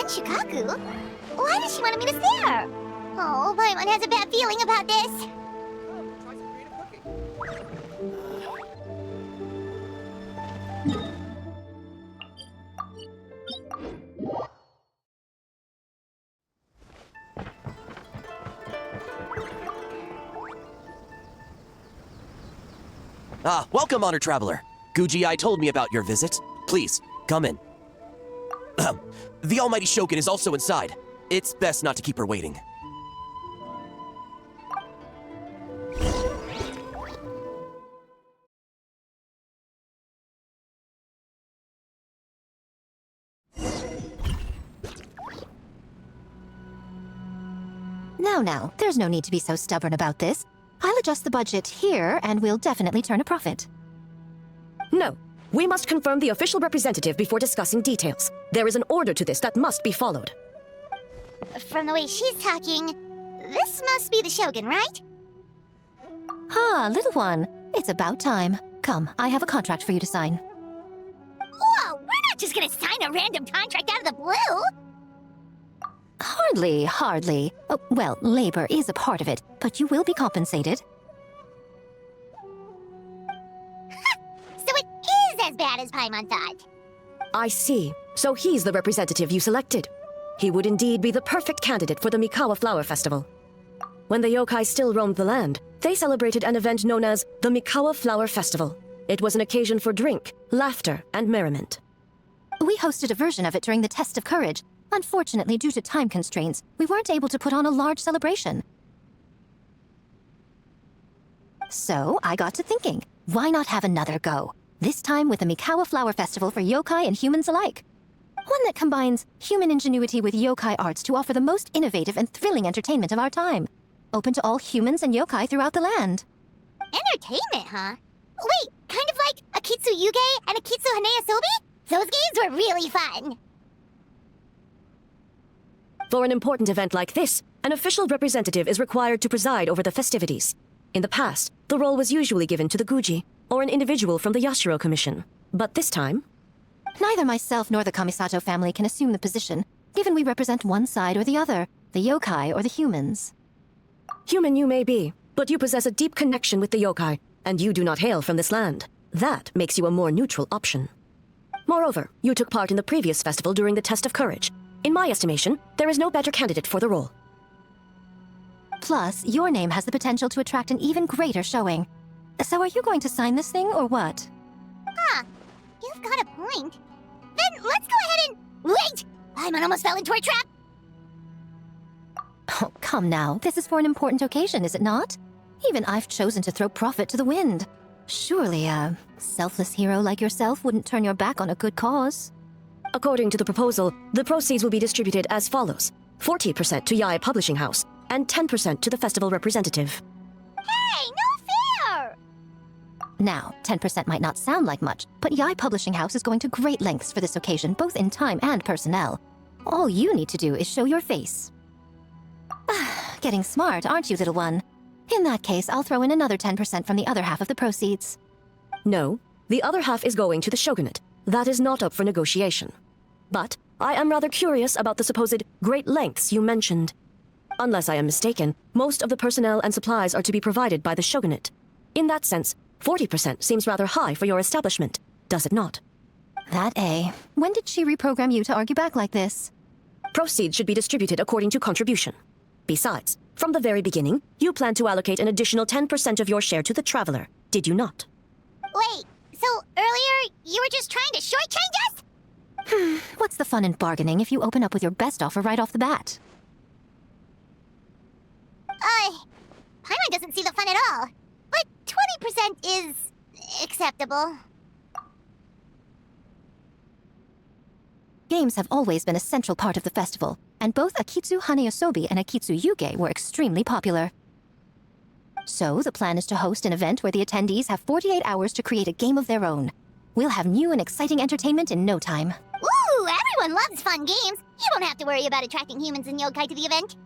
Shikaku? Why does she want me to stare? Oh, Paimon has a bad feeling about this. Try some creative cooking. Welcome, Honor Traveler. Guji-ai told me about your visit. Please, come in. The almighty Shogun is also inside. It's best not to keep her waiting. Now, there's no need to be so stubborn about this. I'll adjust the budget here, and we'll definitely turn a profit. No. We must confirm the official representative before discussing details. There is an order to this that must be followed. From the way she's talking, this must be the Shogun, right? Little one. It's about time. Come, I have a contract for you to sign. Whoa, we're not just gonna sign a random contract out of the blue! Hardly. Oh, well, labor is a part of it, but you will be compensated. So it is as bad as Paimon thought. I see. So he's the representative you selected. He would indeed be the perfect candidate for the Mikawa Flower Festival. When the yokai still roamed the land, they celebrated an event known as the Mikawa Flower Festival. It was an occasion for drink, laughter, and merriment. We hosted a version of it during the Test of Courage. Unfortunately, due to time constraints, we weren't able to put on a large celebration. So, I got to thinking, why not have another go? This time with the Mikawa Flower Festival for yokai and humans alike. One that combines human ingenuity with yokai arts to offer the most innovative and thrilling entertainment of our time. Open to all humans and yokai throughout the land. Entertainment, huh? Wait, kind of like Akitsu Yuge and Akitsu Haneasobi? Those games were really fun. For an important event like this, an official representative is required to preside over the festivities. In the past, the role was usually given to the Guji, or an individual from the Yashiro Commission. But this time... Neither myself nor the Kamisato family can assume the position, given we represent one side or the other, the yokai or the humans. Human you may be, but you possess a deep connection with the yokai, and you do not hail from this land. That makes you a more neutral option. Moreover, you took part in the previous festival during the Test of Courage. In my estimation, there is no better candidate for the role. Plus, your name has the potential to attract an even greater showing. So are you going to sign this thing, or what? Huh. You've got a point. Then let's go ahead and... Wait! Paimon almost fell into our trap! Oh, come now. This is for an important occasion, is it not? Even I've chosen to throw profit to the wind. Surely a selfless hero like yourself wouldn't turn your back on a good cause. According to the proposal, the proceeds will be distributed as follows. 40% to Yae Publishing House, and 10% to the festival representative. Hey, no fair! Now, 10% might not sound like much, but Yae Publishing House is going to great lengths for this occasion, both in time and personnel. All you need to do is show your face. Getting smart, aren't you, little one? In that case, I'll throw in another 10% from the other half of the proceeds. No, the other half is going to the shogunate. That is not up for negotiation. But I am rather curious about the supposed great lengths you mentioned. Unless I am mistaken, most of the personnel and supplies are to be provided by the shogunate. In that sense, 40% seems rather high for your establishment, does it not? When did she reprogram you to argue back like this? Proceeds should be distributed according to contribution. Besides, from the very beginning, you plan to allocate an additional 10% of your share to the traveler, did you not? Wait, so earlier you were just trying to shortchange us? What's the fun in bargaining if you open up with your best offer right off the bat? Paimon doesn't see the fun at all. But 20% is acceptable. Games have always been a central part of the festival, and both Akitsu Haneasobi and Akitsu Yuge were extremely popular. So, the plan is to host an event where the attendees have 48 hours to create a game of their own. We'll have new and exciting entertainment in no time. Ooh, everyone loves fun games. You don't have to worry about attracting humans and yokai to the event.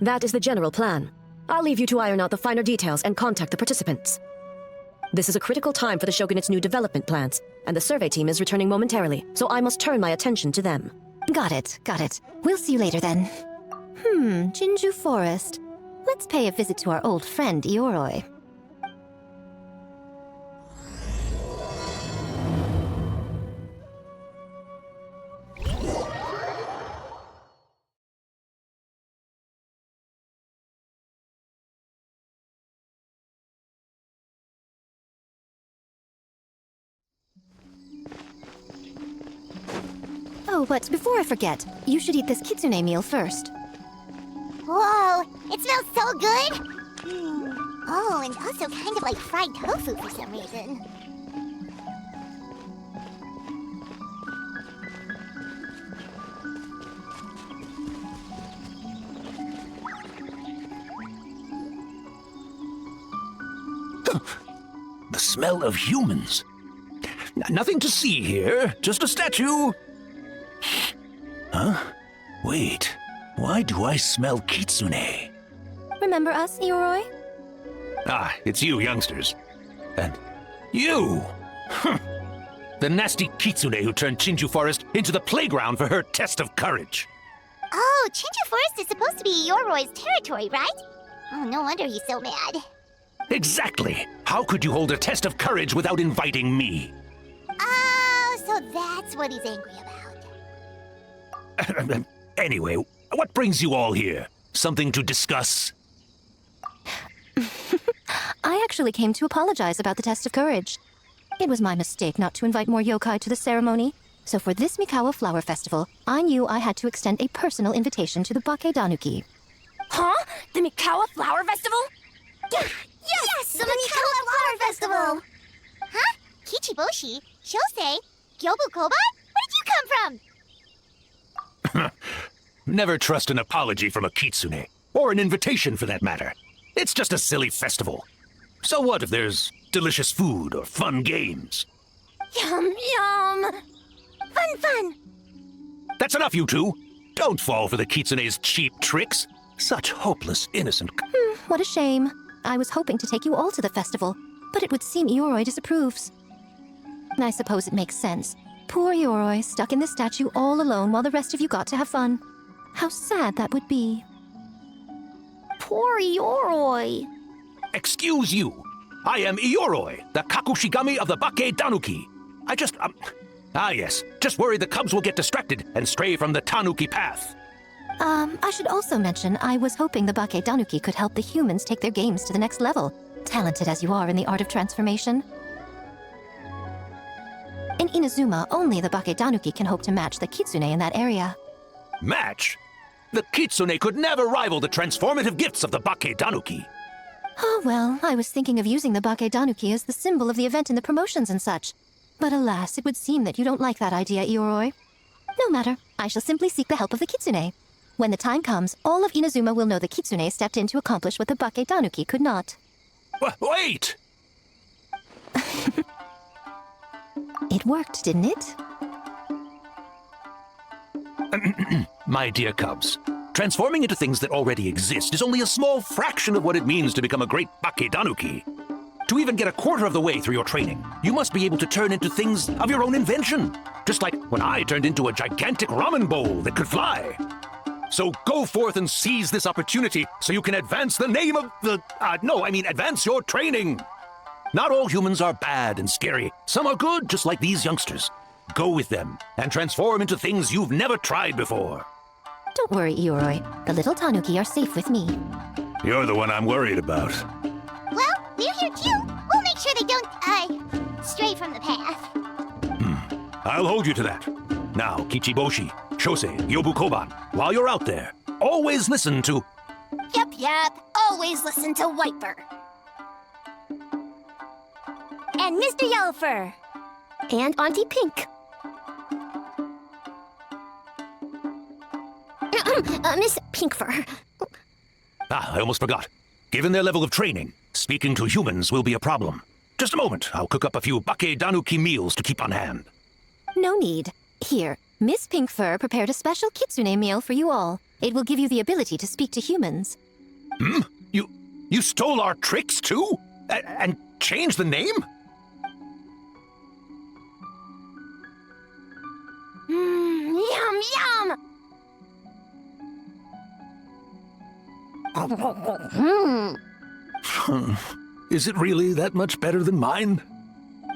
That is the general plan. I'll leave you to iron out the finer details and contact the participants. This is a critical time for the Shogunate's new development plans, and the survey team is returning momentarily, so I must turn my attention to them. Got it, got it. We'll see you later then. Jinju Forest. Let's pay a visit to our old friend, Ioroi. Oh, but before I forget, you should eat this kitsune meal first. Whoa, it smells so good! Oh, and also kind of like fried tofu for some reason. The smell of humans. Nothing to see here, just a statue. Huh? Wait, why do I smell kitsune? Remember us, Ioroi? Ah, it's you youngsters. And you! The nasty kitsune who turned Jinju Forest into the playground for her test of courage. Oh, Jinju Forest is supposed to be Ioroi's territory, right? Oh, no wonder he's so mad. Exactly! How could you hold a test of courage without inviting me? Oh, so that's what he's angry about. Anyway, what brings you all here? Something to discuss? I actually came to apologize about the test of courage. It was my mistake not to invite more yokai to the ceremony. So for this Mikawa Flower Festival, I knew I had to extend a personal invitation to the Bake Danuki. Huh? The Mikawa Flower Festival? Yes, the Mikawa Flower Festival! Huh? Kichiboshi? Shosei? Gyobu Koban? Where did you come from? Never trust an apology from a kitsune, or an invitation for that matter. It's just a silly festival. So what if there's delicious food or fun games? Yum, yum! Fun! That's enough, you two. Don't fall for the kitsune's cheap tricks. Such hopeless, innocent... What a shame. I was hoping to take you all to the festival, but it would seem Ioroi disapproves. I suppose it makes sense. Poor Ioroi, stuck in this statue all alone while the rest of you got to have fun. How sad that would be. Poor Ioroi. Excuse you. I am Ioroi, the Kakushigami of the Bake Danuki. I just, yes, just worried the cubs will get distracted and stray from the Tanuki path. I should also mention I was hoping the Bake Danuki could help the humans take their games to the next level, talented as you are in the art of transformation. In Inazuma, only the Bake Danuki can hope to match the kitsune in that area. Match? The kitsune could never rival the transformative gifts of the Bake Danuki. Oh well, I was thinking of using the Bake Danuki as the symbol of the event in the promotions and such. But alas, it would seem that you don't like that idea, Ioroi. No matter, I shall simply seek the help of the kitsune. When the time comes, all of Inazuma will know the kitsune stepped in to accomplish what the Bake Danuki could not. Wait! It worked, didn't it? My dear cubs, transforming into things that already exist is only a small fraction of what it means to become a great Bake Danuki. To even get a quarter of the way through your training, you must be able to turn into things of your own invention. Just like when I turned into a gigantic ramen bowl that could fly. So go forth and seize this opportunity so you can advance the name of the... advance your training. Not all humans are bad and scary. Some are good, just like these youngsters. Go with them and transform into things you've never tried before. Don't worry, Ioroi. The little Tanuki are safe with me. You're the one I'm worried about. Well, we're here too. We'll make sure they don't, stray from the path. I'll hold you to that. Now, Kichiboshi, Shosei, Yobu Koban, while you're out there, always listen to... Yep. Always listen to Wiper. And Mr. Yellowfur. And Auntie Pink. Miss Pinkfur. I almost forgot. Given their level of training, speaking to humans will be a problem. Just a moment, I'll cook up a few Bake Danuki meals to keep on hand. No need. Here, Miss Pinkfur prepared a special kitsune meal for you all. It will give you the ability to speak to humans. You stole our tricks too? And changed the name? Yum, yum! Is it really that much better than mine?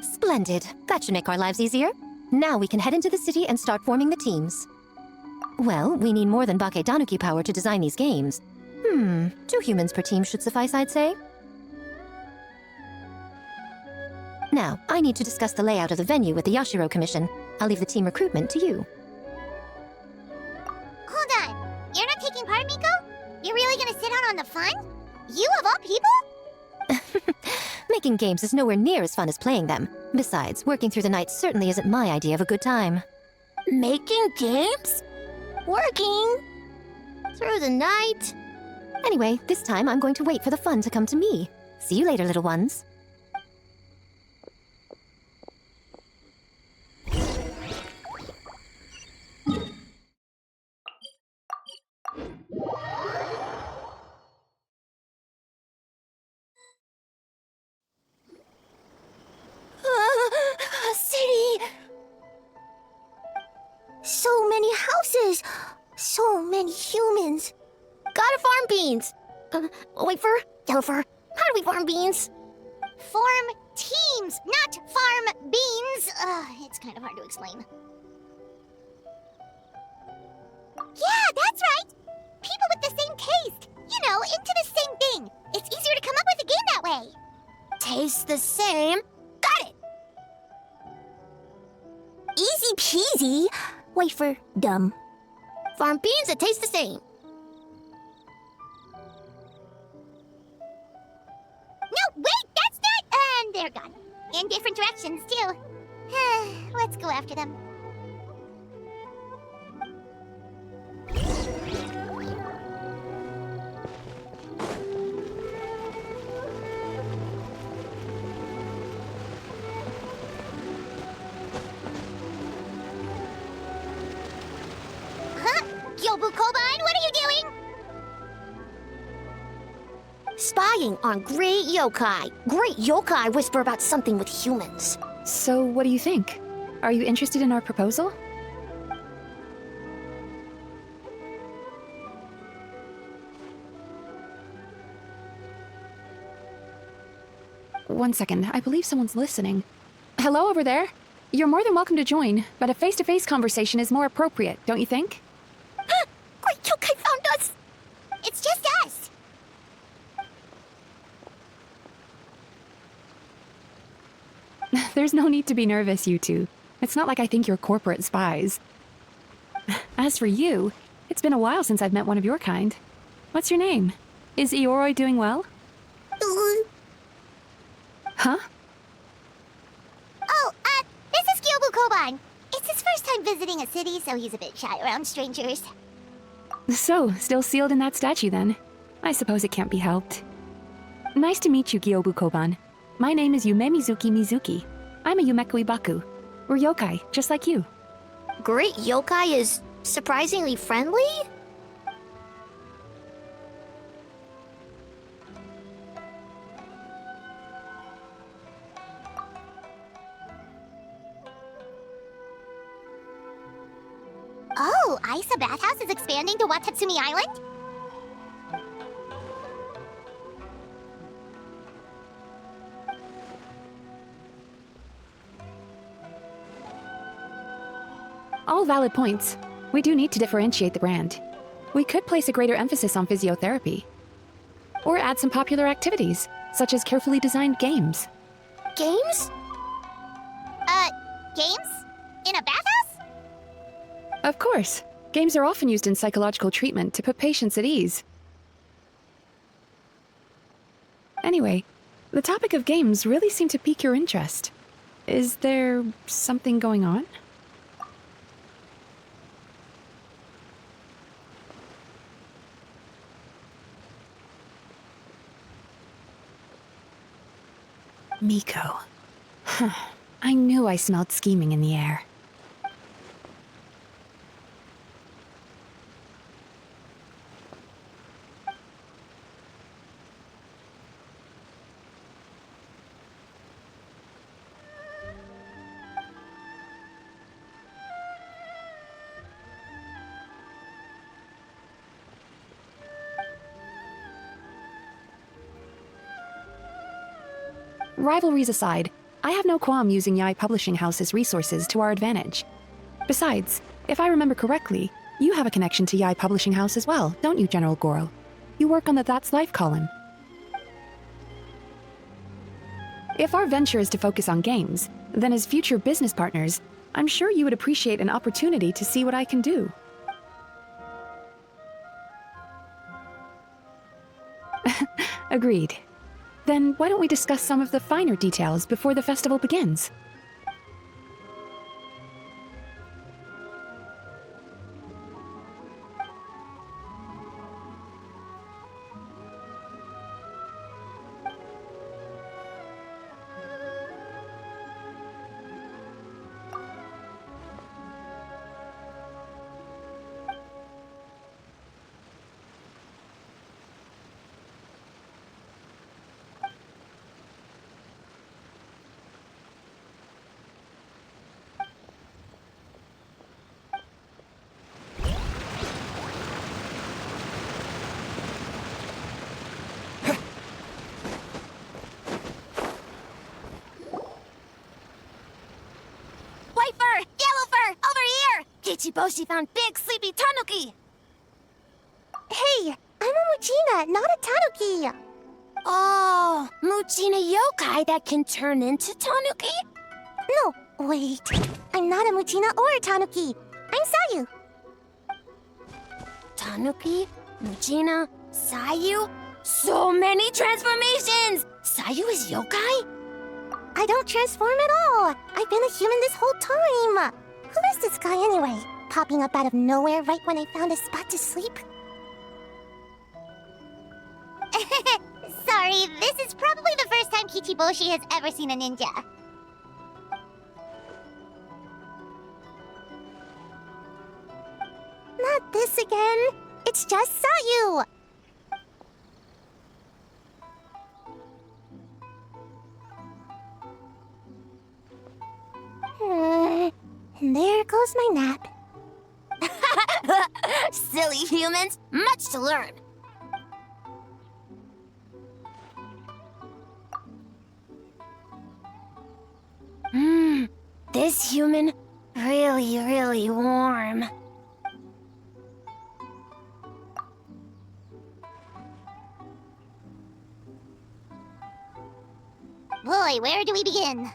Splendid. That should make our lives easier. Now we can head into the city and start forming the teams. Well, we need more than Bakedanuki power to design these games. 2 humans per team should suffice, I'd say. Now, I need to discuss the layout of the venue with the Yashiro Commission. I'll leave the team recruitment to you. Hold on. You're not taking part, Miko? You're really gonna sit out on the fun? You of all people? Making games is nowhere near as fun as playing them. Besides, working through the night certainly isn't my idea of a good time. Making games? Working? Through the night? Anyway, this time I'm going to wait for the fun to come to me. See you later, little ones. City! So many houses! So many humans! Gotta farm beans! Wafer? Yellower, how do we farm beans? Form teams, not farm beans. It's kind of hard to explain. Yeah, that's right. People with the same taste. You know, into the same thing. It's easier to come up with a game that way. Tastes the same? Got it! Easy peasy. Wafer, dumb. Farm beans that taste the same. No, wait, that's not... And they're gone. In different directions, too. Let's go after them. Huh? Gyobu Koban, what are you doing? Spying on great yokai. Great yokai whisper about something with humans. So, what do you think? Are you interested in our proposal? One second, I believe someone's listening. Hello over there? You're more than welcome to join, but a face-to-face conversation is more appropriate, don't you think? Great yokai found us! It's just us. There's no need to be nervous, you two. It's not like I think you're corporate spies. As for you, it's been a while since I've met one of your kind. What's your name? Is Ioroi doing well? Huh? Oh, this is Gyobu Koban. It's his first time visiting a city, so he's a bit shy around strangers. So, still sealed in that statue then? I suppose it can't be helped. Nice to meet you, Gyobu Koban. My name is Yume Mizuki. I'm a Yumeku Ibaku. We're yokai, just like you. Great yokai is surprisingly friendly? Oh, Isa Bathhouse is expanding to Watatsumi Island? All valid points. We do need to differentiate the brand. We could place a greater emphasis on physiotherapy. Or add some popular activities, such as carefully designed games. Games? Games? In a bathhouse? Of course. Games are often used in psychological treatment to put patients at ease. Anyway, the topic of games really seemed to pique your interest. Is there something going on? Miko. I knew I smelled scheming in the air. Rivalries aside, I have no qualm using Yae Publishing House's resources to our advantage. Besides, if I remember correctly, you have a connection to Yae Publishing House as well, don't you, General Goro? You work on the That's Life column. If our venture is to focus on games, then as future business partners, I'm sure you would appreciate an opportunity to see what I can do. Agreed. Then why don't we discuss some of the finer details before the festival begins? White fur! Yellow fur! Over here! Kichiboshi found big sleepy tanuki! Hey, I'm a Muchina, not a tanuki! Oh, Muchina yokai that can turn into tanuki? No, wait. I'm not a Muchina or a tanuki. I'm Sayu. Tanuki, Muchina, Sayu? So many transformations! Sayu is yokai? I don't transform at all. I've been a human this whole time. Who is this guy anyway? Popping up out of nowhere right when I found a spot to sleep? Sorry, this is probably the first time Kichiboshi has ever seen a ninja. Not this again. It's just Sayu. And there goes my nap. Silly humans, much to learn. This human, really warm. Boy, where do we begin?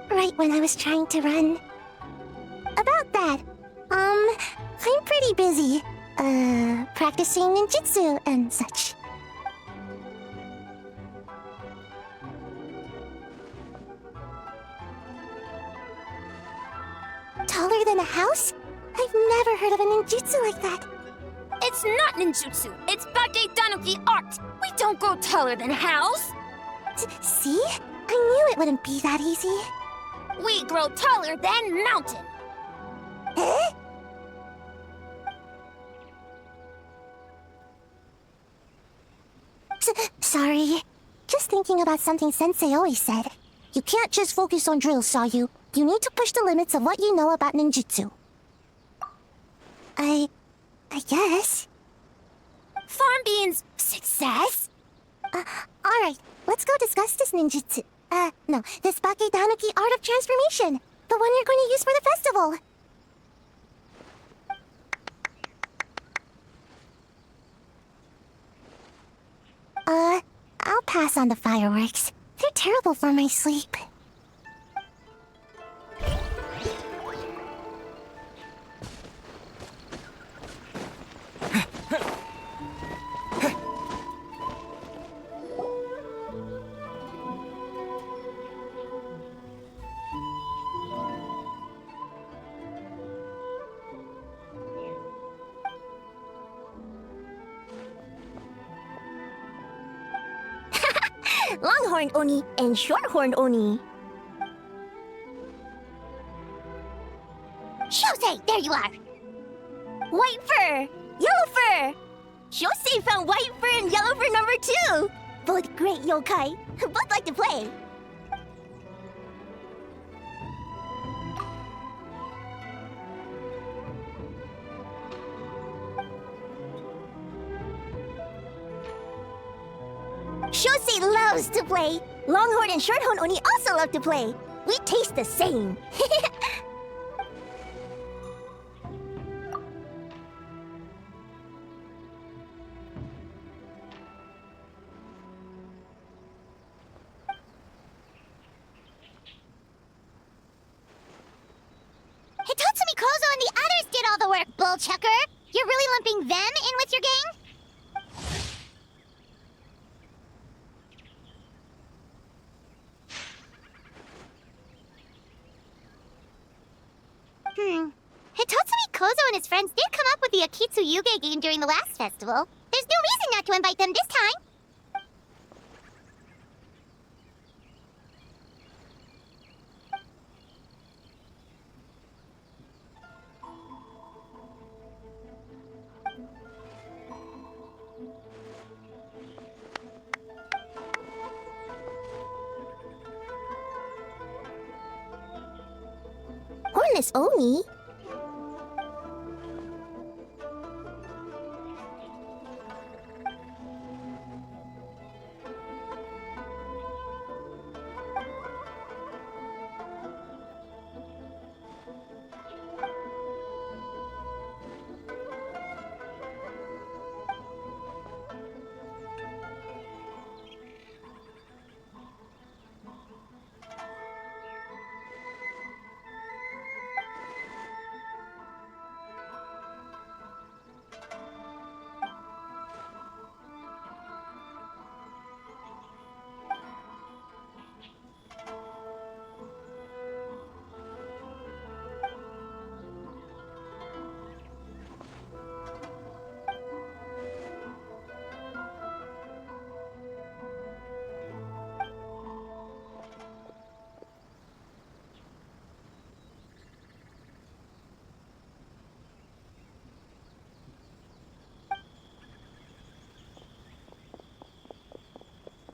Right when I was trying to run. About that, I'm pretty busy, practicing ninjutsu and such. Taller than a house? I've never heard of a ninjutsu like that. It's not ninjutsu, it's Bake Danuki art! We don't grow taller than a house! See? I knew it wouldn't be that easy. We grow taller than mountain. Huh? Sorry. Just thinking about something Sensei always said. You can't just focus on drills, Sayu. You need to push the limits of what you know about ninjutsu. I guess. Farm beans, success? Alright, let's go discuss this ninjutsu. No, this Bake Danuki art of transformation. The one you're going to use for the festival. I'll pass on the fireworks. They're terrible for my sleep. Longhorn Oni and Shorthorn Oni. Shosei, there you are! White fur! Yellow fur! Shosei found white fur and yellow fur number 2! Both great yokai. Both like to play. Shosei loves to play. Longhorn and Shorthorn Oni also love to play. We taste the same. Hitatsumi Kozo and the others did all the work, bullchucker! You're really lumping them in with your gang? Hitatsumi Kozo and his friends did come up with the Akitsu Yuge game during the last festival. There's no reason not to invite them this time. Hornless Oni?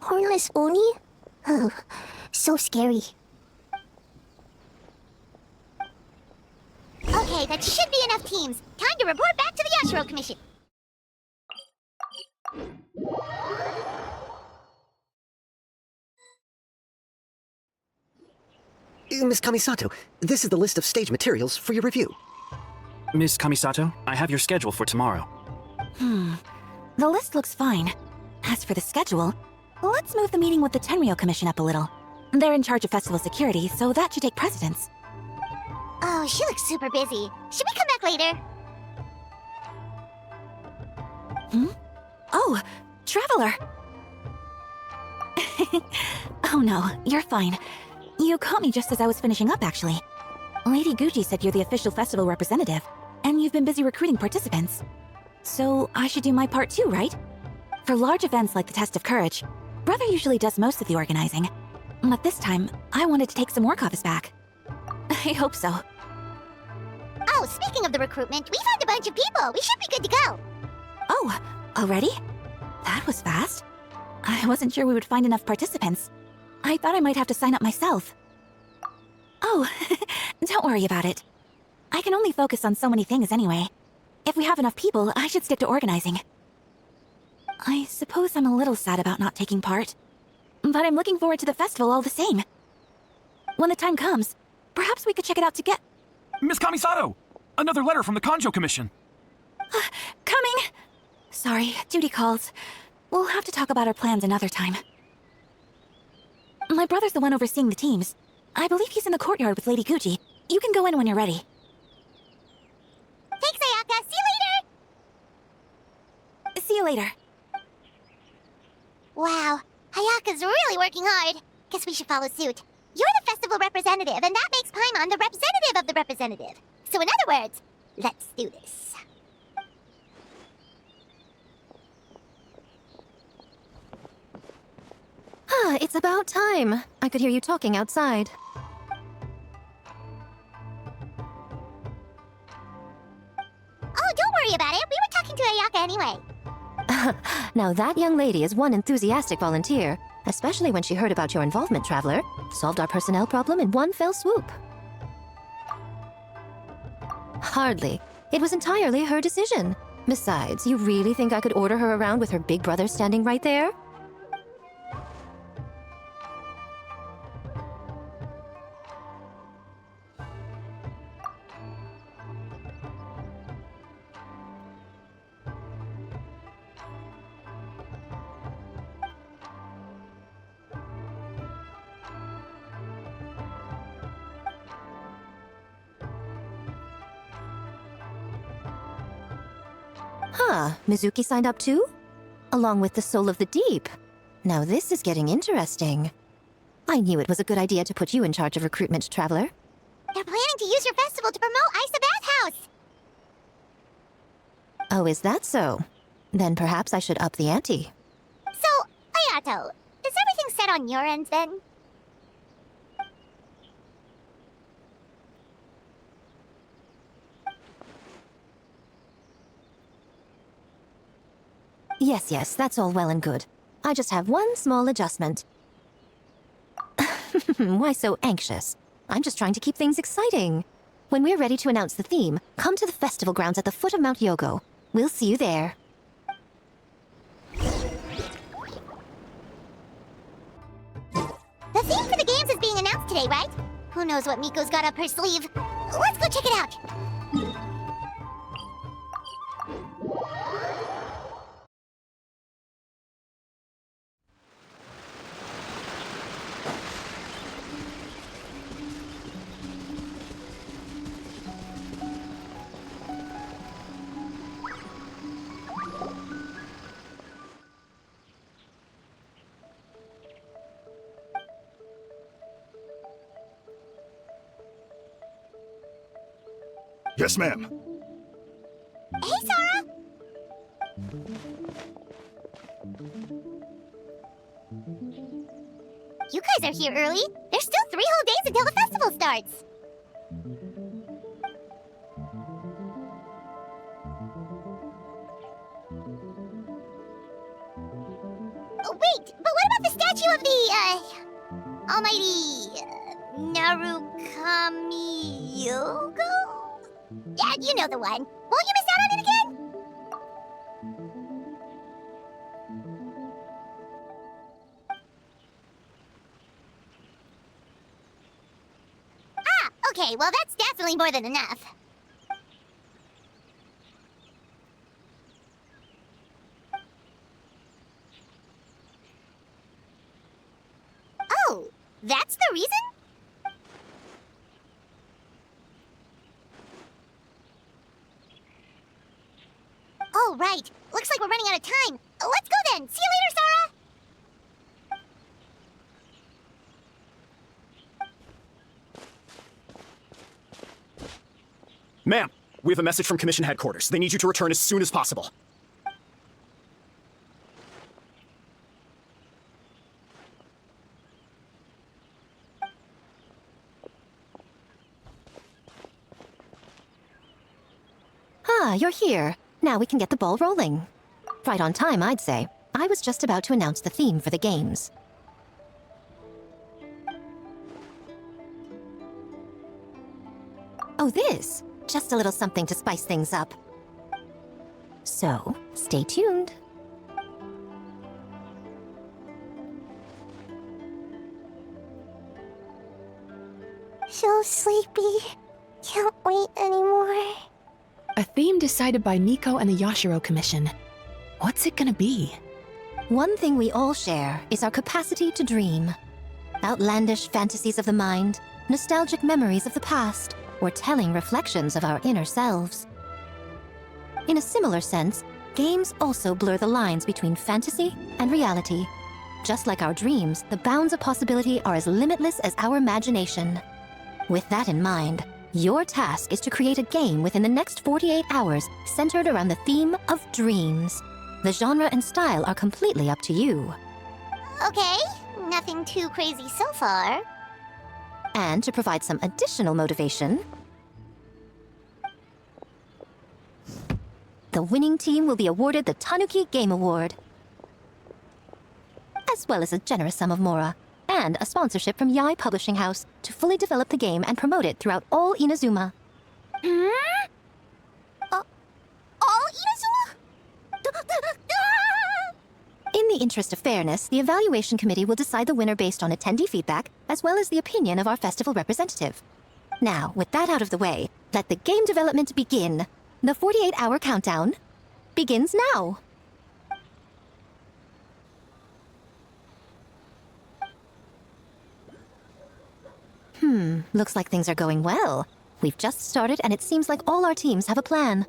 Hornless Oni? Oh, so scary. Okay, that should be enough teams. Time to report back to the Yashiro Commission. Miss Kamisato, this is the list of stage materials for your review. Miss Kamisato, I have your schedule for tomorrow. The list looks fine. As for the schedule, let's move the meeting with the Tenryo Commission up a little. They're in charge of festival security, so that should take precedence. Oh, she looks super busy. Should we come back later? Oh, Traveler! Oh no, you're fine. You caught me just as I was finishing up, actually. Lady Gucci said you're the official festival representative, and you've been busy recruiting participants. So I should do my part too, right? For large events like the Test of Courage, Brother usually does most of the organizing. But this time, I wanted to take some work off his back. I hope so. Oh, speaking of the recruitment, we found a bunch of people. We should be good to go. Oh, already? That was fast. I wasn't sure we would find enough participants. I thought I might have to sign up myself. Oh, don't worry about it. I can only focus on so many things anyway. If we have enough people, I should stick to organizing. I suppose I'm a little sad about not taking part. But I'm looking forward to the festival all the same. When the time comes, perhaps we could check it out together. Miss Kamisato! Another letter from the Kanjo Commission. Coming! Sorry, duty calls. We'll have to talk about our plans another time. My brother's the one overseeing the teams. I believe he's in the courtyard with Lady Gucci. You can go in when you're ready. Thanks, Ayaka. See you later. See you later. Wow, Ayaka's really working hard. Guess we should follow suit. You're the festival representative, and that makes Paimon the representative of the representative. So in other words, let's do this. It's about time. I could hear you talking outside. Oh, don't worry about it. We were talking to Ayaka anyway. Now that young lady is one enthusiastic volunteer, especially when she heard about your involvement, Traveler. Solved our personnel problem in one fell swoop. Hardly. It was entirely her decision. Besides, you really think I could order her around with her big brother standing right there? Huh, Mizuki signed up too? Along with the Soul of the Deep. Now this is getting interesting. I knew it was a good idea to put you in charge of recruitment, Traveler. They're planning to use your festival to promote Isa Bathhouse! Oh, is that so? Then perhaps I should up the ante. So, Ayato, is everything set on your end then? Yes, that's all well and good. I just have one small adjustment. Why so anxious? I'm just trying to keep things exciting. When we're ready to announce the theme, come to the festival grounds at the foot of Mount Yogo. We'll see you there. The theme for the games is being announced today, right? Who knows what Miko's got up her sleeve? Let's go check it out! Yes, ma'am. Hey, Sora! You guys are here early. There's still 3 whole days until the festival starts. Oh, wait, but what about the statue of the, almighty, Narukami-yogo? Yeah, you know the one. Won't you miss out on it again? Ah, okay, well that's definitely more than enough. Oh, that's the reason? Oh, right. Looks like we're running out of time. Let's go then. See you later, Sora! Ma'am, we have a message from Commission Headquarters. They need you to return as soon as possible. Ah, you're here. Now we can get the ball rolling. Right on time, I'd say. I was just about to announce the theme for the games. Oh, this. Just a little something to spice things up. So, stay tuned. So sleepy. Can't wait anymore. A theme decided by Miko and the Yashiro Commission. What's it gonna be? One thing we all share is our capacity to dream. Outlandish fantasies of the mind, nostalgic memories of the past, or telling reflections of our inner selves. In a similar sense, games also blur the lines between fantasy and reality. Just like our dreams, the bounds of possibility are as limitless as our imagination. With that in mind, your task is to create a game within the next 48 hours centered around the theme of dreams. The genre and style are completely up to you. Okay, nothing too crazy so far. And to provide some additional motivation, the winning team will be awarded the Tanuki Game Award, as well as a generous sum of mora, and a sponsorship from Yae Publishing House to fully develop the game and promote it throughout all Inazuma. All Inazuma? In the interest of fairness, the evaluation committee will decide the winner based on attendee feedback, as well as the opinion of our festival representative. Now, with that out of the way, let the game development begin. The 48-hour countdown begins now. Looks like things are going well. We've just started and it seems like all our teams have a plan.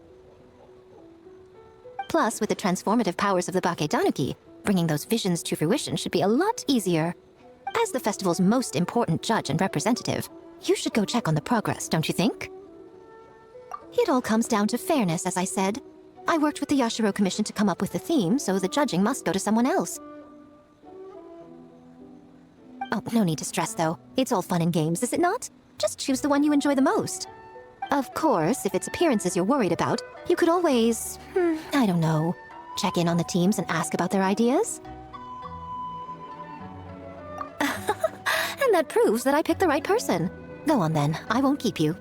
Plus, with the transformative powers of the Bakedanuki, bringing those visions to fruition should be a lot easier. As the festival's most important judge and representative, you should go check on the progress, don't you think? It all comes down to fairness, as I said. I worked with the Yashiro Commission to come up with the theme, so the judging must go to someone else. Oh, no need to stress, though. It's all fun and games, is it not? Just choose the one you enjoy the most. Of course, if it's appearances you're worried about, you could always, I don't know, check in on the teams and ask about their ideas. And that proves that I picked the right person. Go on then, I won't keep you.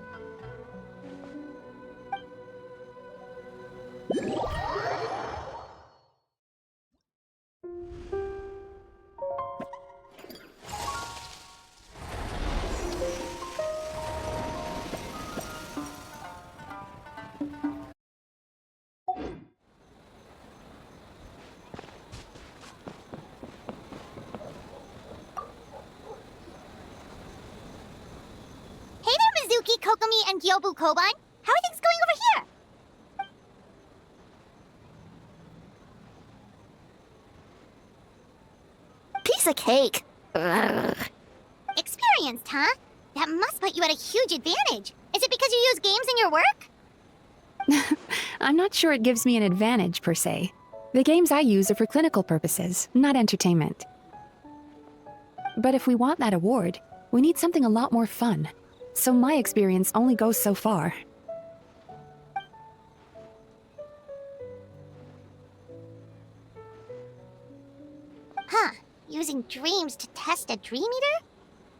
Kokomi and Gyobu Koban? How are things going over here? Piece of cake. Ugh. Experienced, huh? That must put you at a huge advantage. Is it because you use games in your work? I'm not sure it gives me an advantage, per se. The games I use are for clinical purposes, not entertainment. But if we want that award, we need something a lot more fun. So my experience only goes so far. Huh. Using dreams to test a dream eater?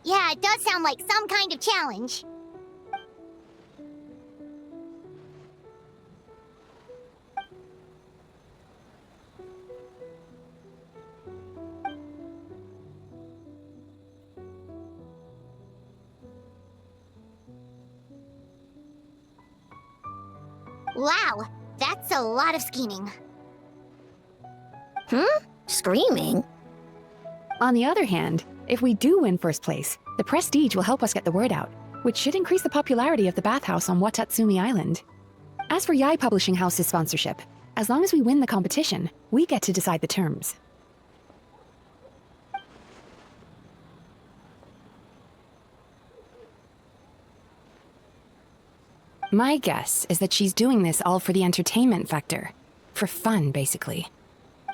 Yeah, it does sound like some kind of challenge. Wow, that's a lot of scheming. Screaming? On the other hand, if we do win first place, the prestige will help us get the word out, which should increase the popularity of the bathhouse on Watatsumi Island. As for Yae Publishing House's sponsorship, as long as we win the competition, we get to decide the terms. My guess is that she's doing this all for the entertainment factor. For fun, basically.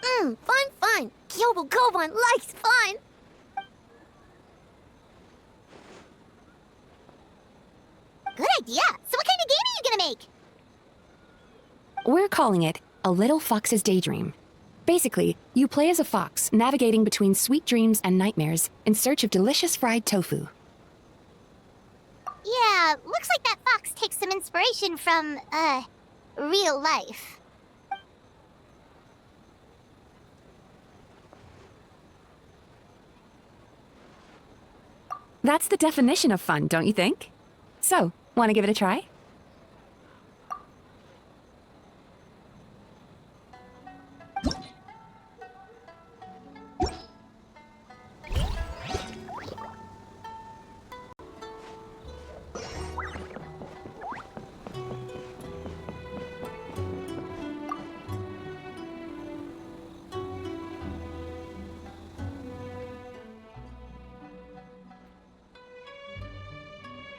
Fun. Gyobu Koban likes fun. Good idea. So what kind of game are you gonna make? We're calling it A Little Fox's Daydream. Basically, you play as a fox, navigating between sweet dreams and nightmares in search of delicious fried tofu. Yeah, looks like that fox takes some inspiration from, real life. That's the definition of fun, don't you think? So, want to give it a try?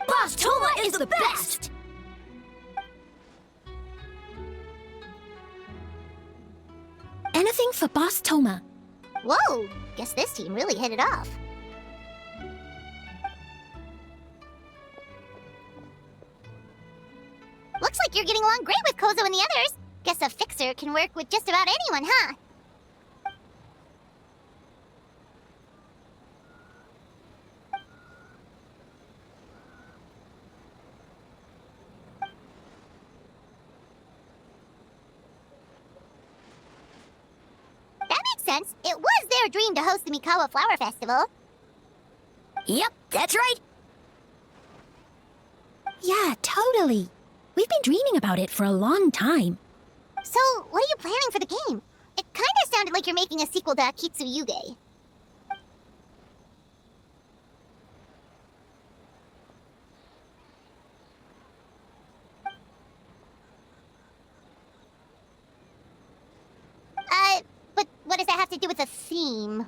Boss Toma is the best! Anything for Boss Toma. Whoa, guess this team really hit it off. Looks like you're getting along great with Kozo and the others. Guess a fixer can work with just about anyone, huh? Sense. It was their dream to host the Mikawa Flower Festival. Yep, that's right. Yeah, totally. We've been dreaming about it for a long time. So, what are you planning for the game? It kinda sounded like you're making a sequel to Kitsuyuge. to do with the theme.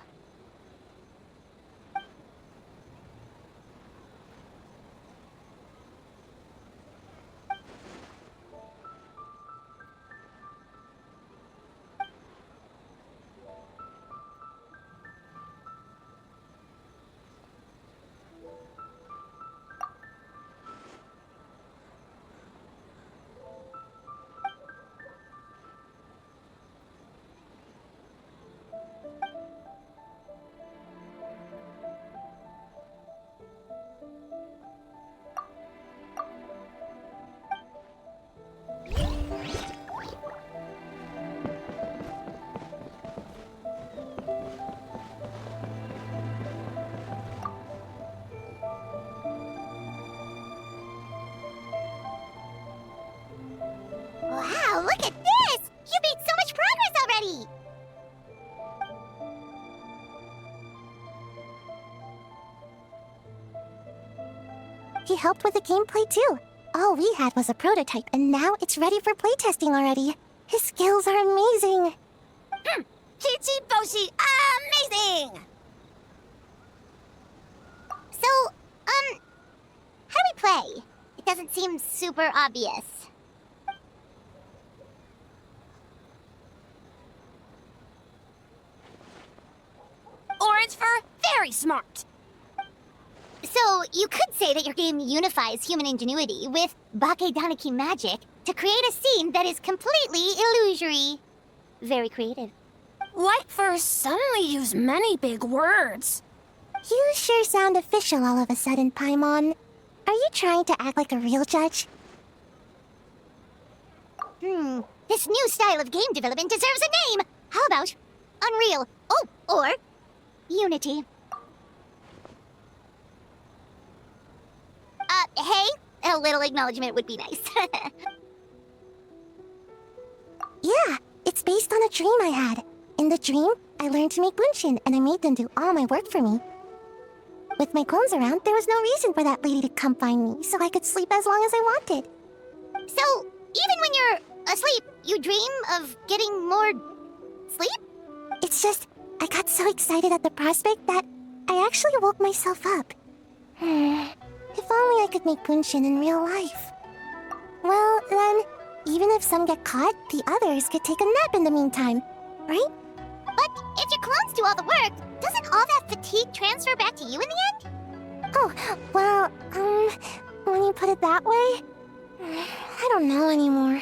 Wow, look at this! You made so much progress already! He helped with the gameplay too. All we had was a prototype, and now it's ready for playtesting already. His skills are amazing. Kichi Boshi, amazing! So, how do we play? It doesn't seem super obvious. Orange fur, very smart. So, you could say that your game unifies human ingenuity with Bakedaniki magic to create a scene that is completely illusory. Very creative. White fur suddenly use many big words. You sure sound official all of a sudden, Paimon. Are you trying to act like a real judge? This new style of game development deserves a name! How about Unreal? Oh, or Unity. Hey, a little acknowledgement would be nice. Yeah, it's based on a dream I had. In the dream, I learned to make bunshin, and I made them do all my work for me. With my clones around, there was no reason for that lady to come find me, so I could sleep as long as I wanted. So, even when you're asleep, you dream of getting more sleep? It's just, I got so excited at the prospect that I actually woke myself up. If only I could make bunshin in real life. Well, then, even if some get caught, the others could take a nap in the meantime, right? But if your clones do all the work, doesn't all that fatigue transfer back to you in the end? Oh, well, when you put it that way, I don't know anymore.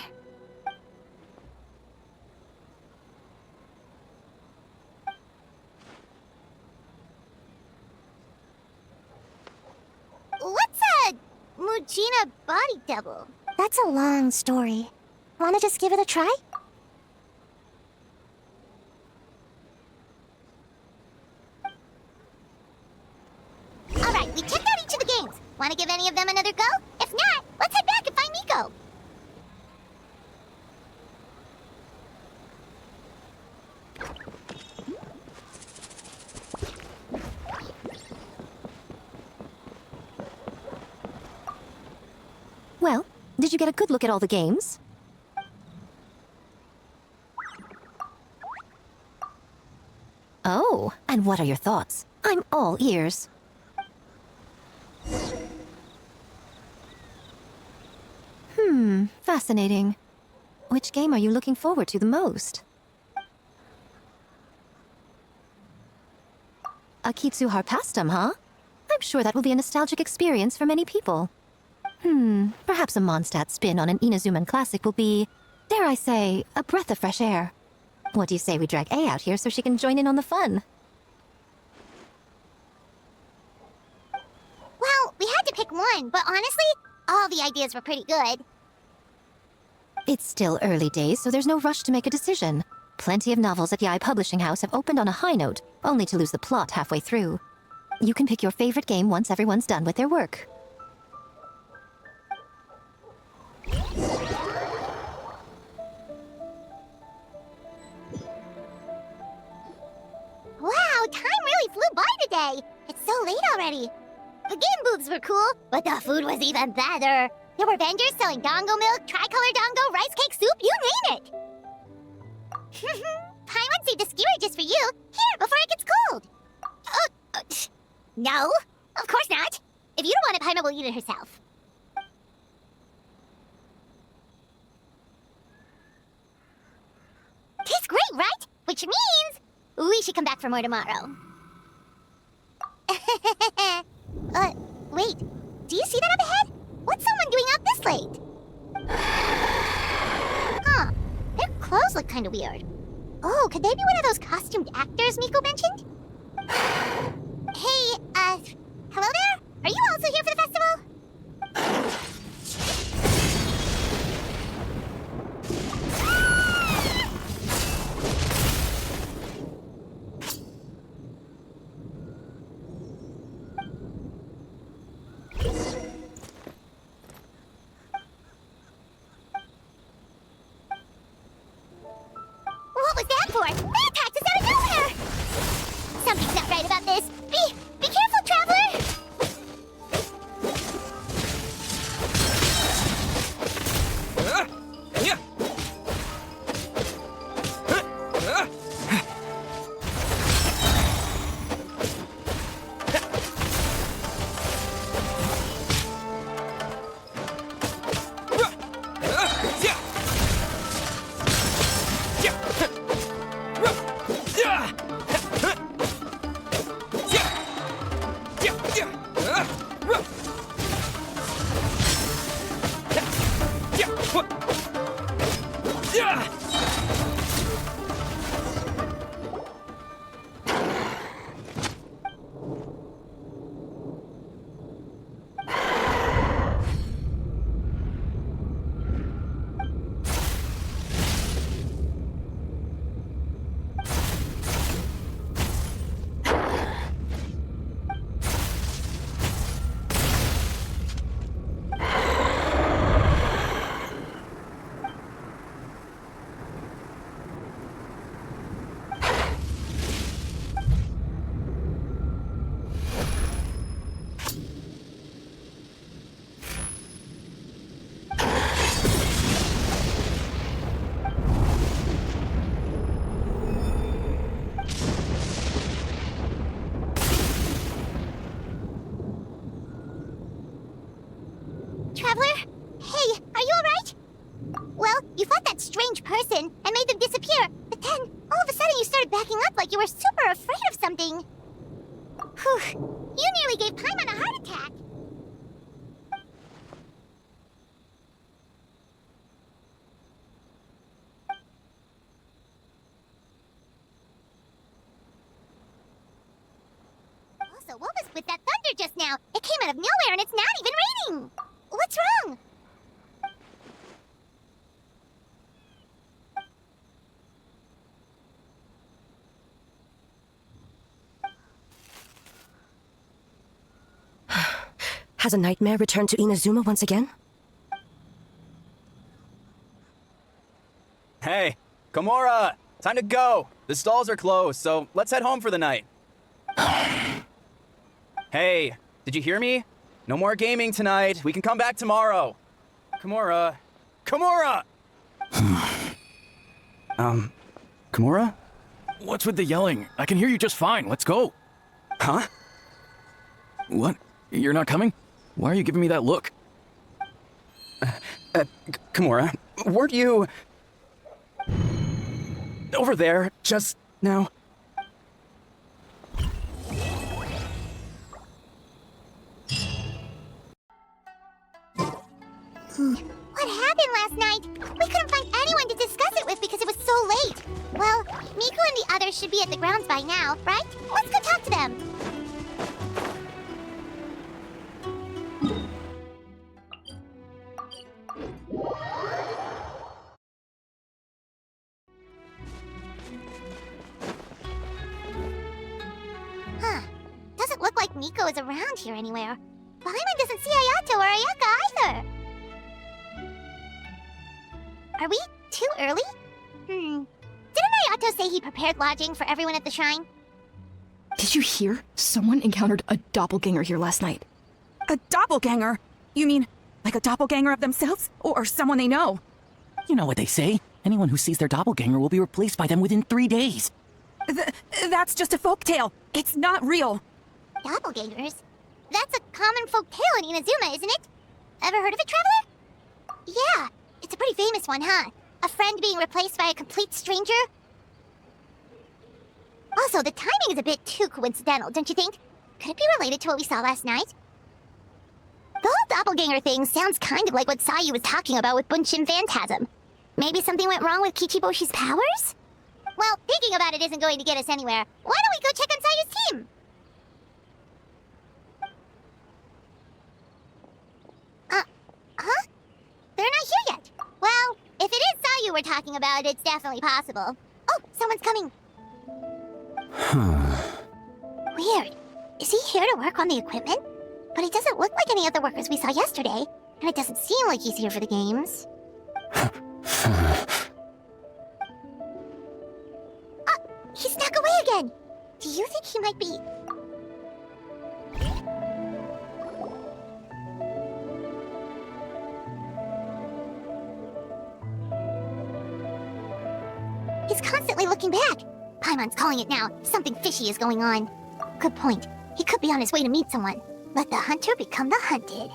What's a Mujina body double? That's a long story. Wanna just give it a try? Alright, we checked out each of the games. Wanna give any of them another go? If not, let's head back and find Miko. Well, did you get a good look at all the games? Oh, and what are your thoughts? I'm all ears. Fascinating. Which game are you looking forward to the most? A Kitsuhar pastime, huh? I'm sure that will be a nostalgic experience for many people. Perhaps a Mondstadt spin on an Inazuman classic will be, dare I say, a breath of fresh air. What do you say we drag A out here so she can join in on the fun? Well, we had to pick one, but honestly, all the ideas were pretty good. It's still early days, so there's no rush to make a decision. Plenty of novels at Yae Publishing House have opened on a high note, only to lose the plot halfway through. You can pick your favorite game once everyone's done with their work. Wow, time really flew by today. It's so late already. The game booths were cool, but the food was even better. There were vendors selling dango milk, tricolor dango, rice cake soup, you name it. Paimon saved a skewer just for you. Here, before it gets cold. No, of course not. If you don't want it, Paimon will eat it herself. Tastes great, right? Which means we should come back for more tomorrow. Wait. Do you see that up ahead? What's someone doing out this late? Huh. Their clothes look kind of weird. Oh, could they be one of those costumed actors Miko mentioned? Hey, hello there? Are you also here for the festival? What was that for? They attacked us out of nowhere! Something's not right about this. Be careful, traveler! Traveler? Hey, are you alright? Well, you fought that strange person and made them disappear, but then, all of a sudden you started backing up like you were super afraid of something. Whew, you nearly gave Paimon a heart attack. Also, what was with that thunder just now? It came out of nowhere and it's not even raining! What's wrong? Has a nightmare returned to Inazuma once again? Hey, Komura! Time to go! The stalls are closed, so let's head home for the night. Hey, did you hear me? No more gaming tonight. We can come back tomorrow. Komura. Komura! Komura? What's with the yelling? I can hear you just fine. Let's go. Huh? What? You're not coming? Why are you giving me that look? Komura, weren't you over there just now? What happened last night? We couldn't find anyone to discuss it with because it was so late. Well, Miku and the others should be at the grounds by now, right? Let's go talk to them. Huh. Doesn't look like Miko is around here anywhere. Paimon doesn't see Ayato or Ayaka either. Are we too early? Didn't Ayato say he prepared lodging for everyone at the shrine? Did you hear? Someone encountered a doppelganger here last night. A doppelganger? You mean like a doppelganger of themselves? Or someone they know? You know what they say. Anyone who sees their doppelganger will be replaced by them within 3 days. That's just a folktale. It's not real. Doppelgangers? That's a common folktale in Inazuma, isn't it? Ever heard of it, Traveler? Yeah, it's a pretty famous one, huh? A friend being replaced by a complete stranger? Also, the timing is a bit too coincidental, don't you think? Could it be related to what we saw last night? The whole doppelganger thing sounds kind of like what Sayu was talking about with Bunshin Phantasm. Maybe something went wrong with Kichiboshi's powers? Well, thinking about it isn't going to get us anywhere. Why don't we go check on Sayu's team? Huh? They're not here yet. Well, if it is Sayu we're talking about, it's definitely possible. Oh, someone's coming. Weird. Is he here to work on the equipment? But he doesn't look like any of the workers we saw yesterday, and it doesn't seem like he's here for the games. He snuck away again! Do you think he might be... He's constantly looking back. Paimon's calling it now. Something fishy is going on. Good point. He could be on his way to meet someone. Let the hunter become the hunted.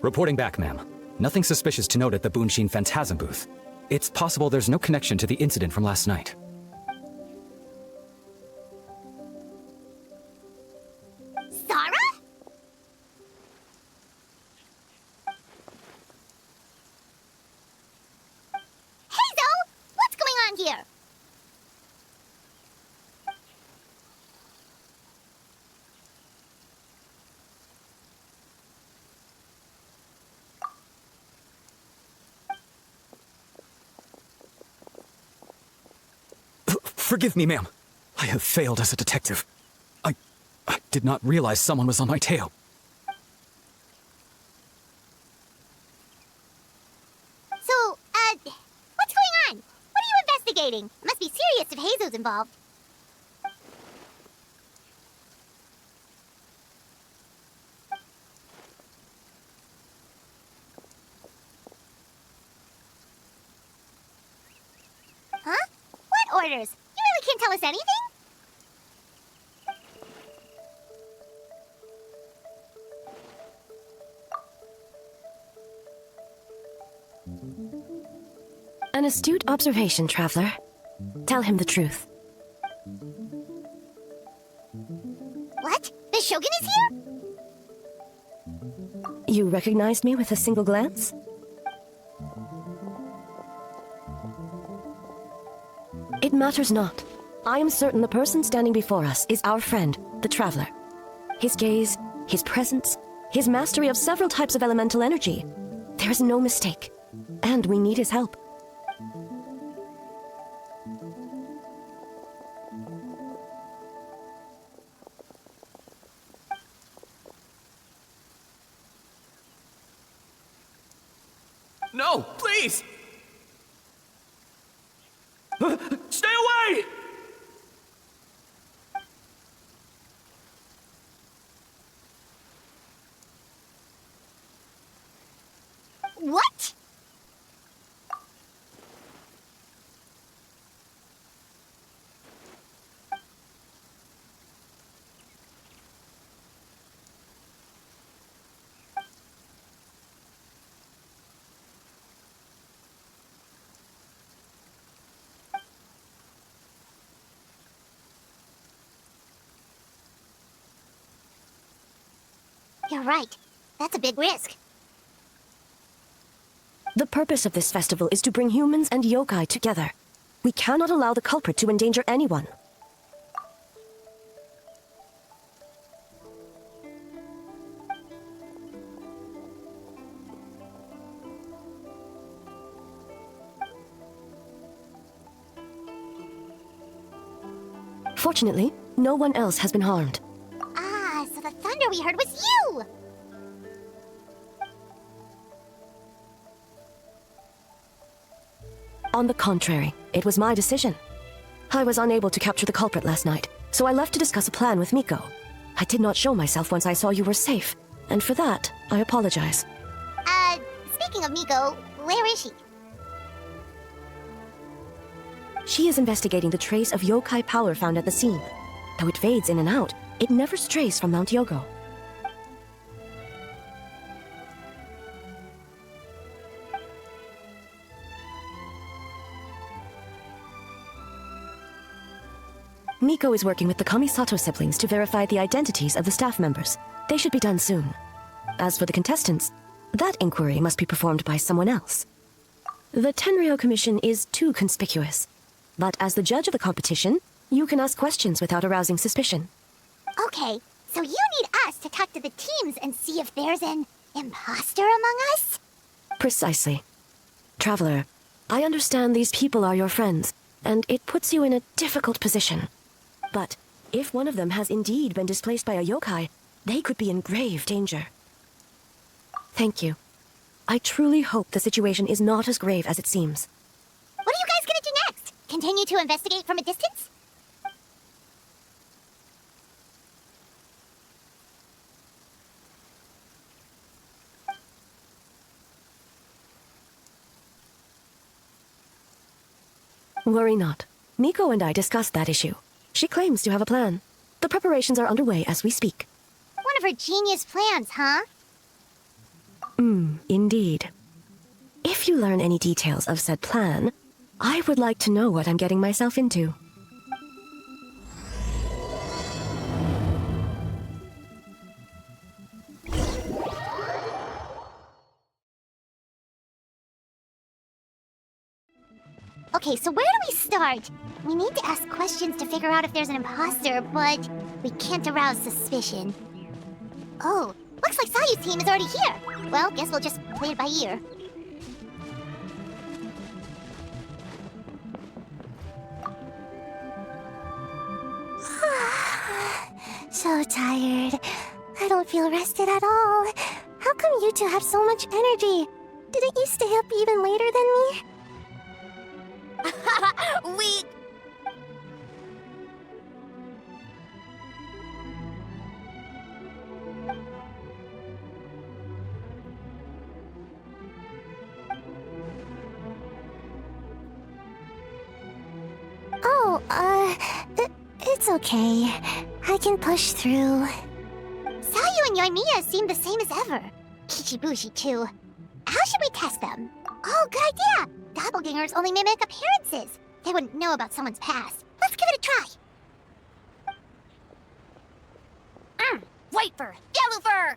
Reporting back, ma'am. Nothing suspicious to note at the Bunshin Phantasm booth. It's possible there's no connection to the incident from last night. Zara? Hazel! What's going on here? Forgive me, ma'am. I have failed as a detective. I did not realize someone was on my tail. So, what's going on? What are you investigating? Must be serious if Hazel's involved. Huh? What orders? You really can't tell us anything? An astute observation, Traveler. Tell him the truth. What? The Shogun is here? You recognized me with a single glance? It matters not. I am certain the person standing before us is our friend, the Traveler. His gaze, his presence, his mastery of several types of elemental energy. There is no mistake. And we need his help. No, please! Stay away! What? You're right. That's a big risk. The purpose of this festival is to bring humans and yokai together. We cannot allow the culprit to endanger anyone. Fortunately, no one else has been harmed. Ah, so the thunder we heard was you! On the contrary, it was my decision. I was unable to capture the culprit last night, so I left to discuss a plan with Miko. I did not show myself once I saw you were safe, and for that, I apologize. Speaking of Miko, where is she? She is investigating the trace of yokai power found at the scene. Though it fades in and out, it never strays from Mount Yogo. Miko is working with the Kamisato siblings to verify the identities of the staff members. They should be done soon. As for the contestants, that inquiry must be performed by someone else. The Tenryou Commission is too conspicuous. But as the judge of the competition, you can ask questions without arousing suspicion. Okay, so you need us to talk to the teams and see if there's an imposter among us? Precisely. Traveler, I understand these people are your friends, and it puts you in a difficult position. But if one of them has indeed been displaced by a yokai, they could be in grave danger. Thank you. I truly hope the situation is not as grave as it seems. What are you guys gonna do next? Continue to investigate from a distance? Worry not. Miko and I discussed that issue. She claims to have a plan. The preparations are underway as we speak. One of her genius plans, huh? Indeed. If you learn any details of said plan, I would like to know what I'm getting myself into. Okay, so where do we start? We need to ask questions to figure out if there's an imposter, but we can't arouse suspicion. Oh, looks like Sayu's team is already here. Well, guess we'll just play it by ear. So tired. I don't feel rested at all. How come you two have so much energy? Didn't you stay up even later than me? We... Oh, it's okay. I can push through. Sayu and Yoimiya seem the same as ever. Kichibushi, too. How should we test them? Oh, good idea! Doppelgangers only mimic appearances. They wouldn't know about someone's past. Let's give it a try. White fur! Yellow fur!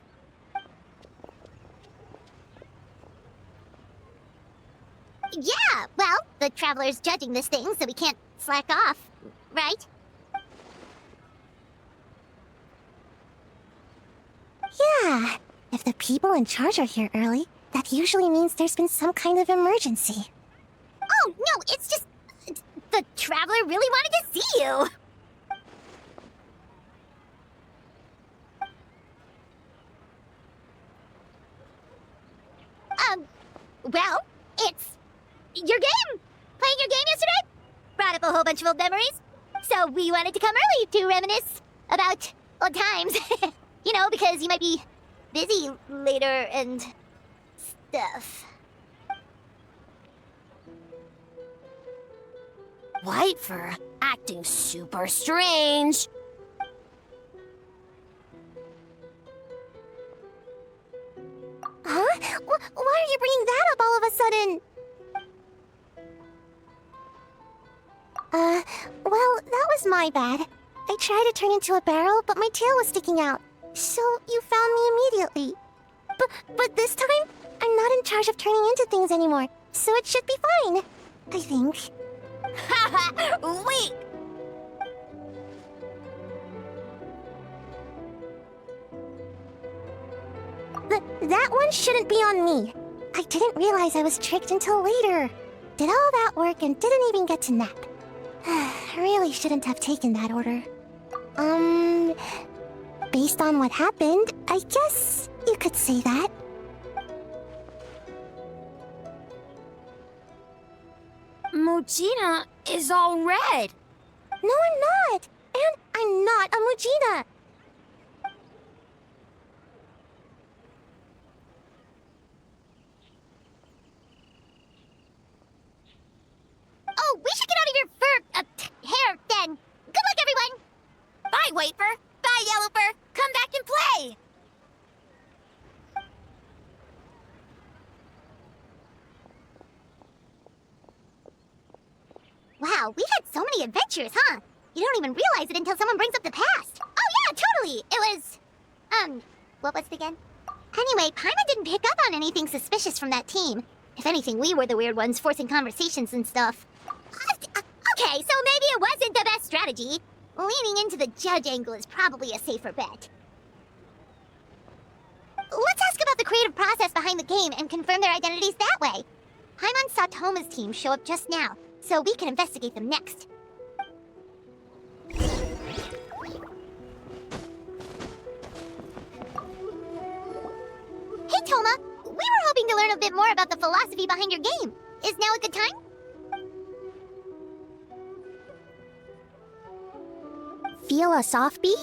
Yeah, well, the Traveler's judging this thing, so we can't slack off, right? Yeah, if the people in charge are here early, that usually means there's been some kind of emergency. Oh, no, it's just... the Traveler really wanted to see you! Well, it's... your game! Playing your game yesterday? Brought up a whole bunch of old memories. So we wanted to come early to reminisce about old times. You know, because you might be busy later and... stuff. White fur acting super strange. Huh? Why are you bringing that up all of a sudden? Well, that was my bad. I tried to turn into a barrel, but my tail was sticking out. So you found me immediately. But this time, I'm not in charge of turning into things anymore, so it should be fine. I think. Haha! Wait! That one shouldn't be on me. I didn't realize I was tricked until later. Did all that work and didn't even get to nap. I really shouldn't have taken that order. Based on what happened, I guess you could say that. Mujina is all red. No, I'm not. And I'm not a Mujina. Wow, we've had so many adventures, huh? You don't even realize it until someone brings up the past. Oh yeah, totally! It was... what was it again? Anyway, Paimon didn't pick up on anything suspicious from that team. If anything, we were the weird ones forcing conversations and stuff. Okay, so maybe it wasn't the best strategy. Leaning into the judge angle is probably a safer bet. Let's ask about the creative process behind the game and confirm their identities that way. Paimon saw Toma's team show up just now, so we can investigate them next. Hey Toma, we were hoping to learn a bit more about the philosophy behind your game. Is now a good time? Philosophy?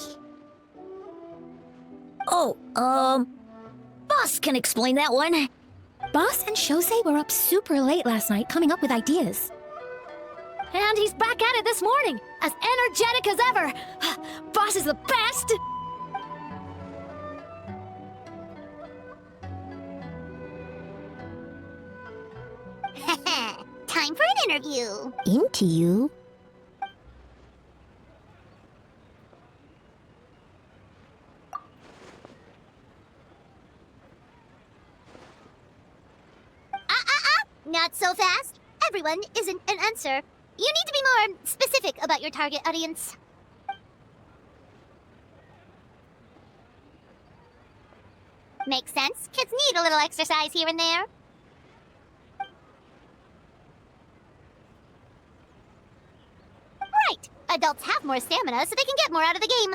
Oh, Boss can explain that one. Boss and Shosei were up super late last night coming up with ideas. And he's back at it this morning, as energetic as ever. Boss is the best! Time for an interview. Interview? Not so fast. Everyone isn't an answer. You need to be more specific about your target audience. Makes sense. Kids need a little exercise here and there. Right. Adults have more stamina, so they can get more out of the game.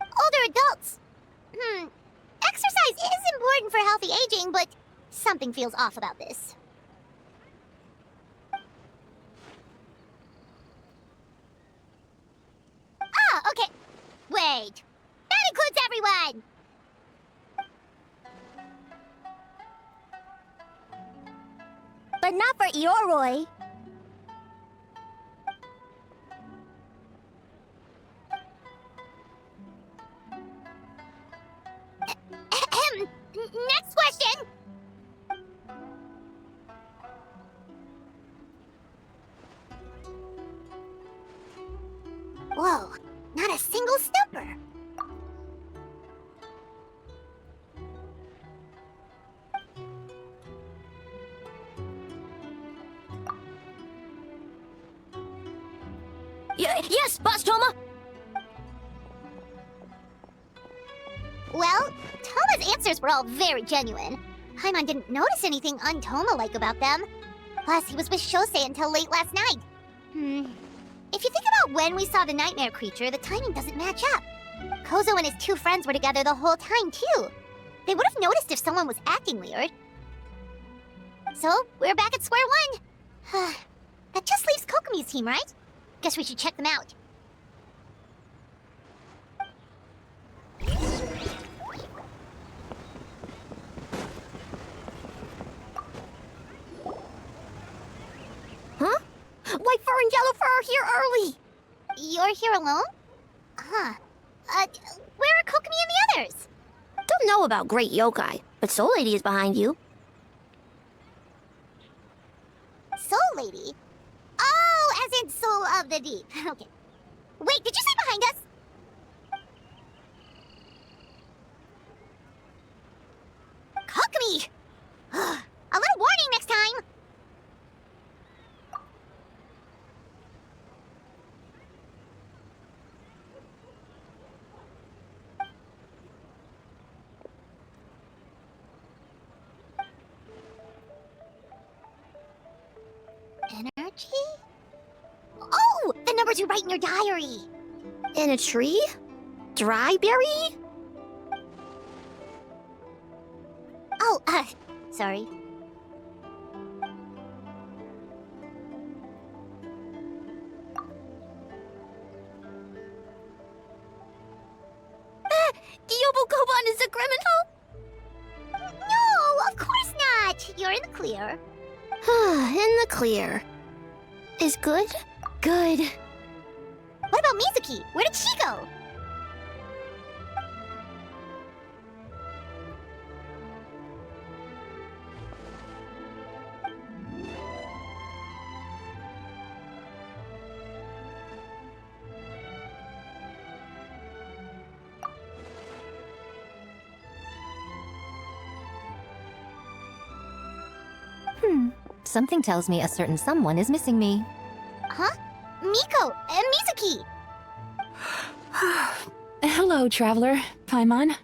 Older adults. Exercise is important for healthy aging, but something feels off about this. Ah, okay. Wait. That includes everyone! But not for Ioroi. Next question! Whoa, not a single stumper. Yes, Boss Toma! Well, Toma's answers were all very genuine. Paimon didn't notice anything un-Toma-like about them. Plus, he was with Shosei until late last night. If you think about when we saw the nightmare creature, the timing doesn't match up. Kozo and his two friends were together the whole time, too. They would have noticed if someone was acting weird. So, we're back at square one. That just leaves Kokomi's team, right? Guess we should check them out. Huh? White fur and yellow fur are here early! You're here alone? Huh. Where are Kokomi and the others? Don't know about Great Yokai, but Soul Lady is behind you. Soul Lady? Oh, as in Soul of the Deep. Okay. Wait, did you say behind us? Kokomi! A little warning next time! Energy? Oh! The numbers you write in your diary! In a tree? Dryberry? Oh, sorry. Gyobu Koban is a criminal? No, of course not! You're in the clear. In the clear. Is good? Good. What about Mizuki? Where did she go? Something tells me a certain someone is missing me. Huh? Miko and Mizuki! Hello, traveler. Paimon.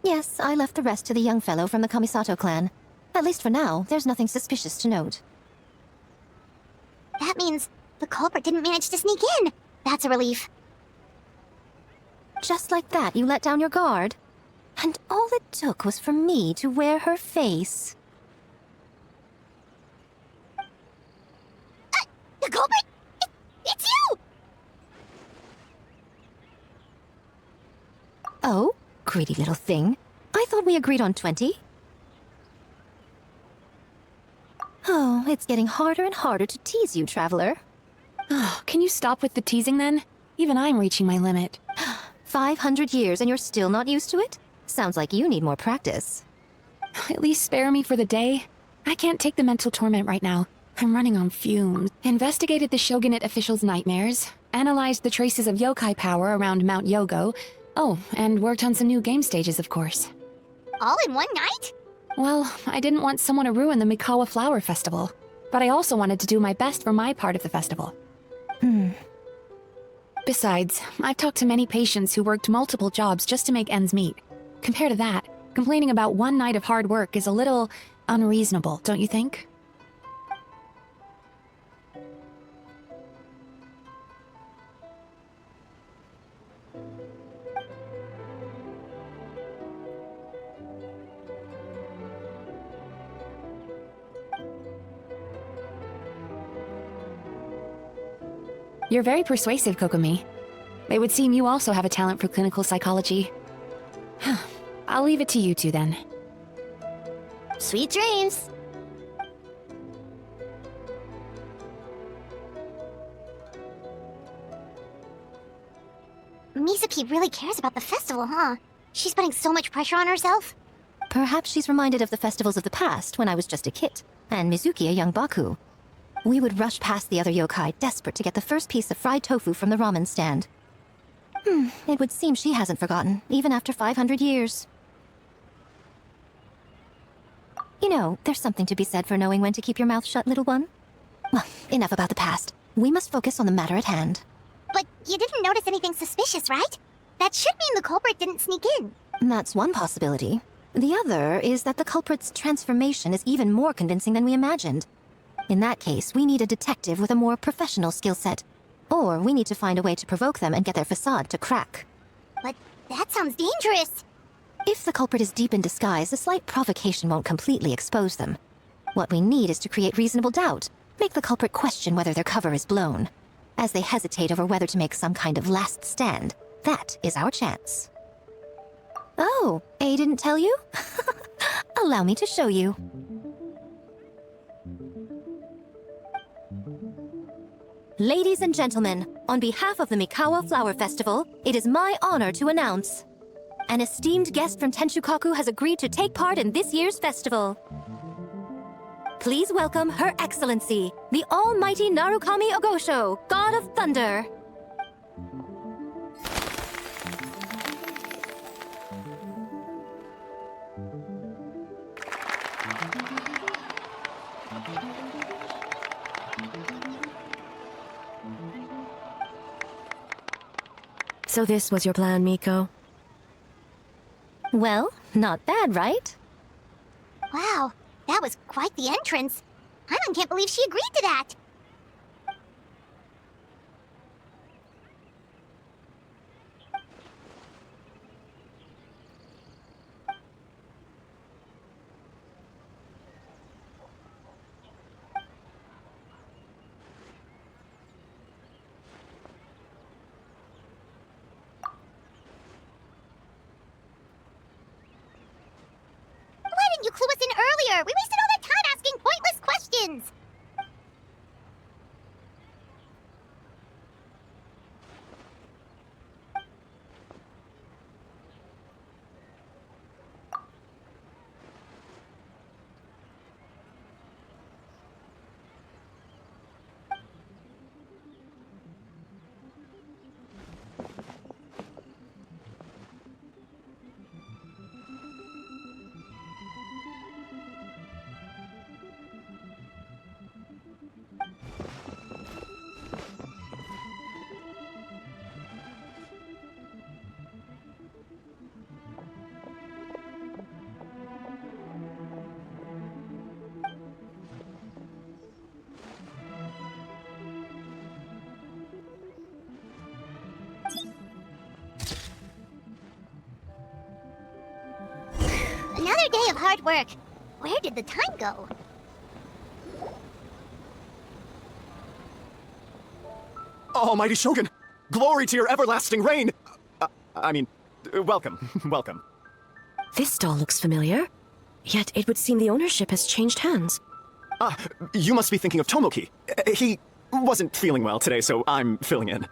Yes, I left the rest to the young fellow from the Kamisato clan. At least for now, there's nothing suspicious to note. That means the culprit didn't manage to sneak in. That's a relief. Just like that, you let down your guard? And all it took was for me to wear her face. The culprit? It's you! Oh, greedy little thing. I thought we agreed on 20. Oh, it's getting harder and harder to tease you, traveler. Oh, can you stop with the teasing then? Even I'm reaching my limit. 500 years and you're still not used to it? Sounds like you need more practice. At least spare me for the day. I can't take the mental torment right now. I'm running on fumes. Investigated the Shogunate officials' nightmares, analyzed the traces of yokai power around Mount Yogo. Oh, and worked on some new game stages, of course. All in one night? Well, I didn't want someone to ruin the Mikawa Flower Festival, but I also wanted to do my best for my part of the festival. Besides, I've talked to many patients who worked multiple jobs just to make ends meet. Compared to that, complaining about one night of hard work is a little unreasonable, don't you think? You're very persuasive, Kokomi. It would seem you also have a talent for clinical psychology. I'll leave it to you two then. Sweet dreams! Mizuki really cares about the festival, huh? She's putting so much pressure on herself. Perhaps she's reminded of the festivals of the past when I was just a kid, and Mizuki a young Baku. We would rush past the other yokai, desperate to get the first piece of fried tofu from the ramen stand. It would seem she hasn't forgotten, even after 500 years. You know, there's something to be said for knowing when to keep your mouth shut, little one. Well, enough about the past. We must focus on the matter at hand. But you didn't notice anything suspicious, right? That should mean the culprit didn't sneak in. That's one possibility. The other is that the culprit's transformation is even more convincing than we imagined. In that case, we need a detective with a more professional skill set. Or we need to find a way to provoke them and get their facade to crack. But that sounds dangerous. If the culprit is deep in disguise, a slight provocation won't completely expose them. What we need is to create reasonable doubt. Make the culprit question whether their cover is blown. As they hesitate over whether to make some kind of last stand, that is our chance. Oh, A didn't tell you? Allow me to show you. Ladies and gentlemen, on behalf of the Mikawa Flower Festival, it is my honor to announce an esteemed guest from Tenshukaku has agreed to take part in this year's festival. Please welcome Her Excellency, the Almighty Narukami Ogosho, God of Thunder. So this was your plan, Miko? Well, not bad, right? Wow, that was quite the entrance. Paimon can't believe she agreed to that. Why didn't you clue us in earlier? We wasted all that time asking pointless questions. Another day of hard work. Where did the time go? Almighty Shogun! Glory to your everlasting reign! Welcome, welcome. This doll looks familiar. Yet it would seem the ownership has changed hands. You must be thinking of Tomoki. He wasn't feeling well today, so I'm filling in.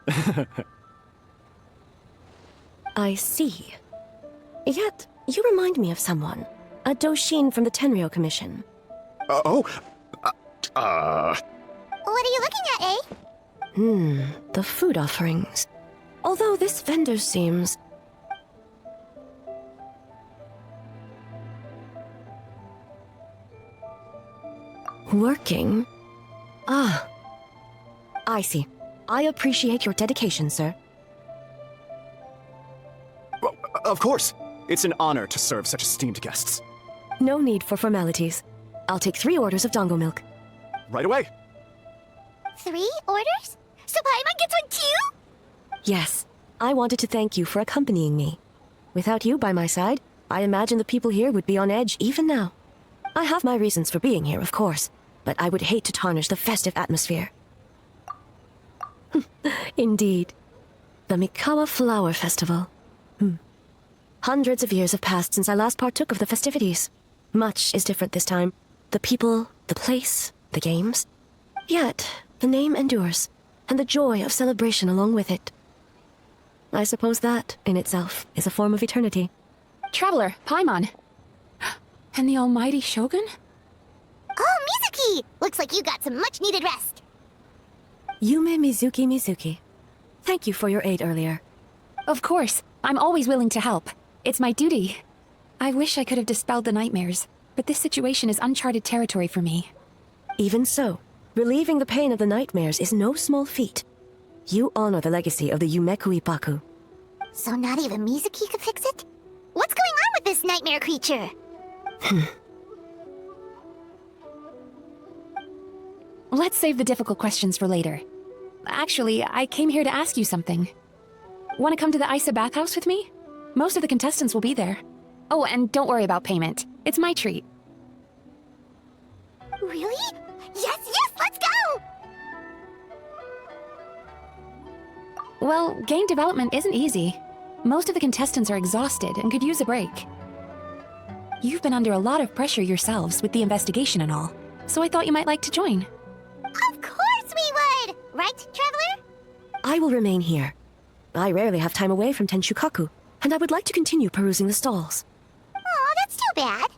I see. Yet, you remind me of someone. A Doshin from the Tenryo Commission. What are you looking at, eh? The food offerings. Although this vendor seems... working? Ah. I see. I appreciate your dedication, sir. Well, of course. It's an honor to serve such esteemed guests. No need for formalities. I'll take 3 orders of dango milk. Right away. 3 orders? So Paimon gets one too? Yes. I wanted to thank you for accompanying me. Without you by my side, I imagine the people here would be on edge even now. I have my reasons for being here, of course, but I would hate to tarnish the festive atmosphere. Indeed. The Mikawa Flower Festival. Hundreds of years have passed since I last partook of the festivities. Much is different this time. The people, the place, the games. Yet, the name endures, and the joy of celebration along with it. I suppose that, in itself, is a form of eternity. Traveler, Paimon. And the almighty Shogun? Oh, Mizuki! Looks like you got some much-needed rest. Yume Mizuki. Thank you for your aid earlier. Of course. I'm always willing to help. It's my duty. I wish I could have dispelled the nightmares, but this situation is uncharted territory for me. Even so, relieving the pain of the nightmares is no small feat. You honor the legacy of the Yumekui Baku. So not even Mizuki could fix it? What's going on with this nightmare creature? Let's save the difficult questions for later. Actually, I came here to ask you something. Want to come to the Isa bathhouse with me? Most of the contestants will be there. Oh, and don't worry about payment. It's my treat. Really? Yes, let's go! Well, game development isn't easy. Most of the contestants are exhausted and could use a break. You've been under a lot of pressure yourselves with the investigation and all, so I thought you might like to join. Of course we would! Right, Traveler? I will remain here. I rarely have time away from Tenshukaku, and I would like to continue perusing the stalls. Aw, that's too bad.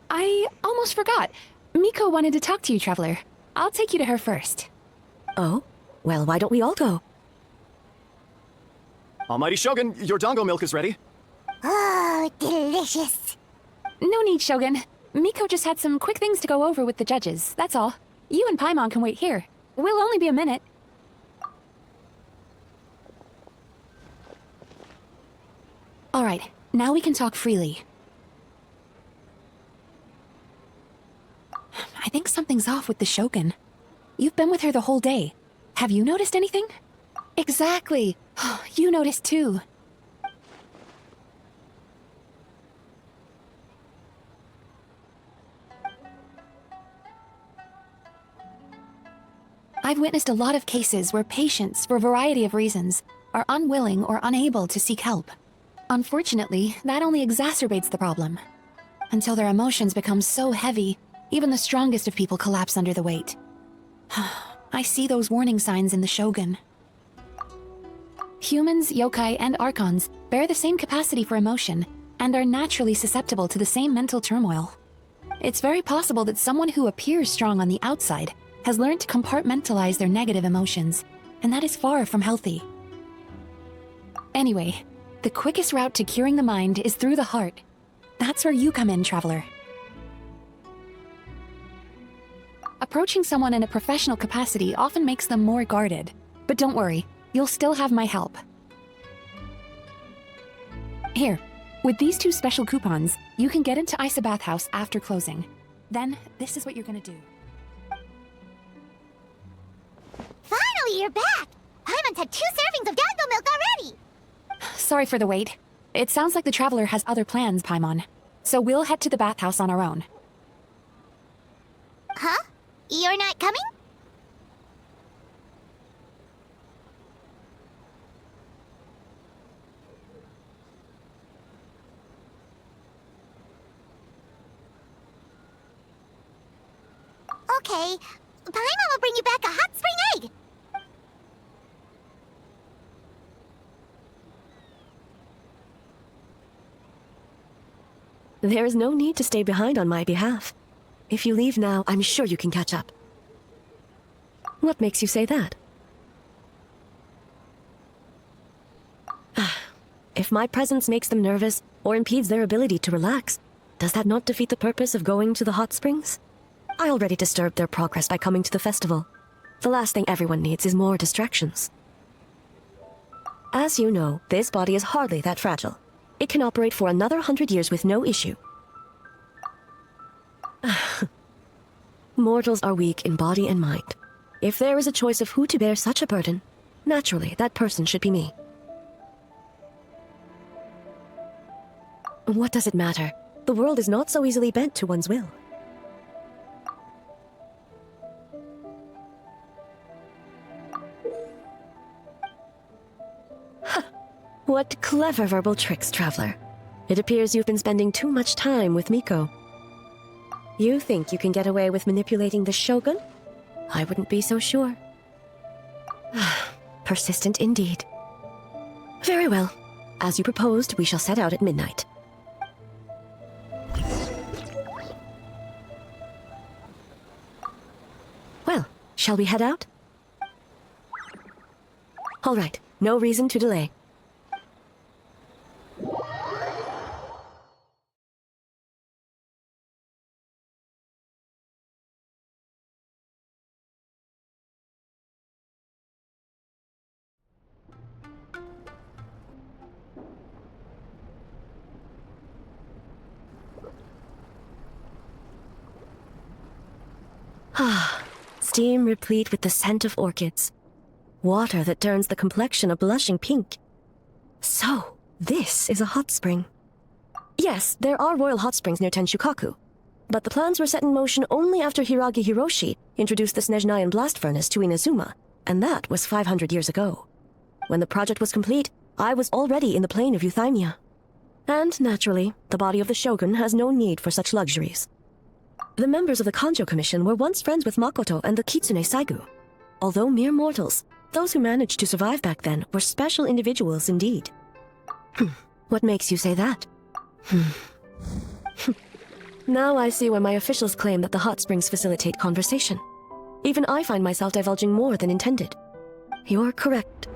I almost forgot. Miko wanted to talk to you, Traveler. I'll take you to her first. Oh? Well, why don't we all go? Almighty Shogun, your dango milk is ready. Oh, delicious. No need, Shogun. Miko just had some quick things to go over with the judges, that's all. You and Paimon can wait here. We'll only be a minute. Alright, now we can talk freely. I think something's off with the Shogun. You've been with her the whole day. Have you noticed anything? Exactly. You noticed too. I've witnessed a lot of cases where patients, for a variety of reasons, are unwilling or unable to seek help. Unfortunately, that only exacerbates the problem. Until their emotions become so heavy, even the strongest of people collapse under the weight. I see those warning signs in the Shogun. Humans, yokai, and archons bear the same capacity for emotion and are naturally susceptible to the same mental turmoil. It's very possible that someone who appears strong on the outside has learned to compartmentalize their negative emotions, and that is far from healthy. Anyway, the quickest route to curing the mind is through the heart. That's where you come in, Traveler. Approaching someone in a professional capacity often makes them more guarded, but don't worry, you'll still have my help. Here, with these 2 special coupons, you can get into Isa Bathhouse after closing. Then, this is what you're gonna do. Finally, you're back! Paimon's had 2 servings of dango milk already! Sorry for the wait. It sounds like the Traveler has other plans, Paimon. So we'll head to the bathhouse on our own. Huh? You're not coming? Okay. Paimon will bring you back a hot spring egg! There is no need to stay behind on my behalf. If you leave now, I'm sure you can catch up. What makes you say that? If my presence makes them nervous or impedes their ability to relax, does that not defeat the purpose of going to the hot springs? I already disturbed their progress by coming to the festival. The last thing everyone needs is more distractions. As you know, this body is hardly that fragile. It can operate for another 100 years with no issue. Mortals are weak in body and mind. If there is a choice of who to bear such a burden, naturally that person should be me. What does it matter? The world is not so easily bent to one's will. What clever verbal tricks, Traveler. It appears you've been spending too much time with Miko. You think you can get away with manipulating the Shogun? I wouldn't be so sure. Persistent indeed. Very well. As you proposed, we shall set out at midnight. Well, shall we head out? All right, no reason to delay. Steam replete with the scent of orchids. Water that turns the complexion a blushing pink. So, this is a hot spring. Yes, there are royal hot springs near Tenshukaku. But the plans were set in motion only after Hiragi Hiroshi introduced the Snezhnayan blast furnace to Inazuma, and that was 500 years ago. When the project was complete, I was already in the plain of Euthymia. And, naturally, the body of the Shogun has no need for such luxuries. The members of the Kanjo Commission were once friends with Makoto and the Kitsune Saigu. Although mere mortals, those who managed to survive back then were special individuals indeed. What makes you say that? Now I see why my officials claim that the hot springs facilitate conversation. Even I find myself divulging more than intended. You're correct.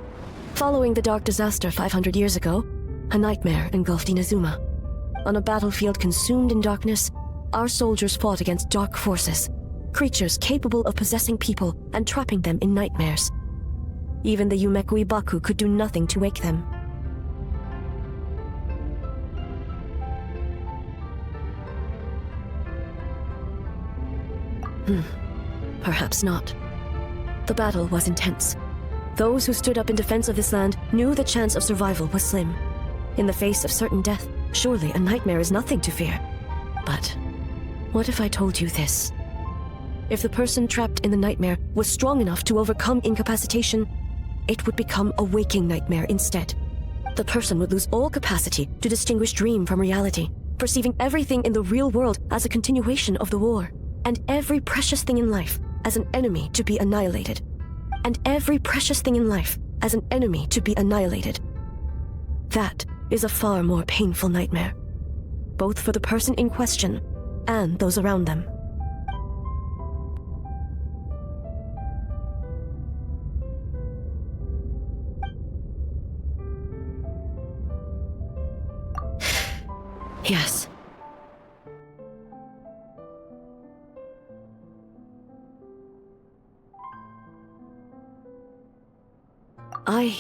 Following the dark disaster 500 years ago, a nightmare engulfed Inazuma. On a battlefield consumed in darkness, our soldiers fought against dark forces, creatures capable of possessing people and trapping them in nightmares. Even the Yumekui Baku could do nothing to wake them. Perhaps not. The battle was intense. Those who stood up in defense of this land knew the chance of survival was slim. In the face of certain death, surely a nightmare is nothing to fear. But what if I told you this? If the person trapped in the nightmare was strong enough to overcome incapacitation, it would become a waking nightmare instead. The person would lose all capacity to distinguish dream from reality, perceiving everything in the real world as a continuation of the war, and every precious thing in life as an enemy to be annihilated. And every precious thing in life as an enemy to be annihilated. That is a far more painful nightmare, both for the person in question and those around them. Yes. I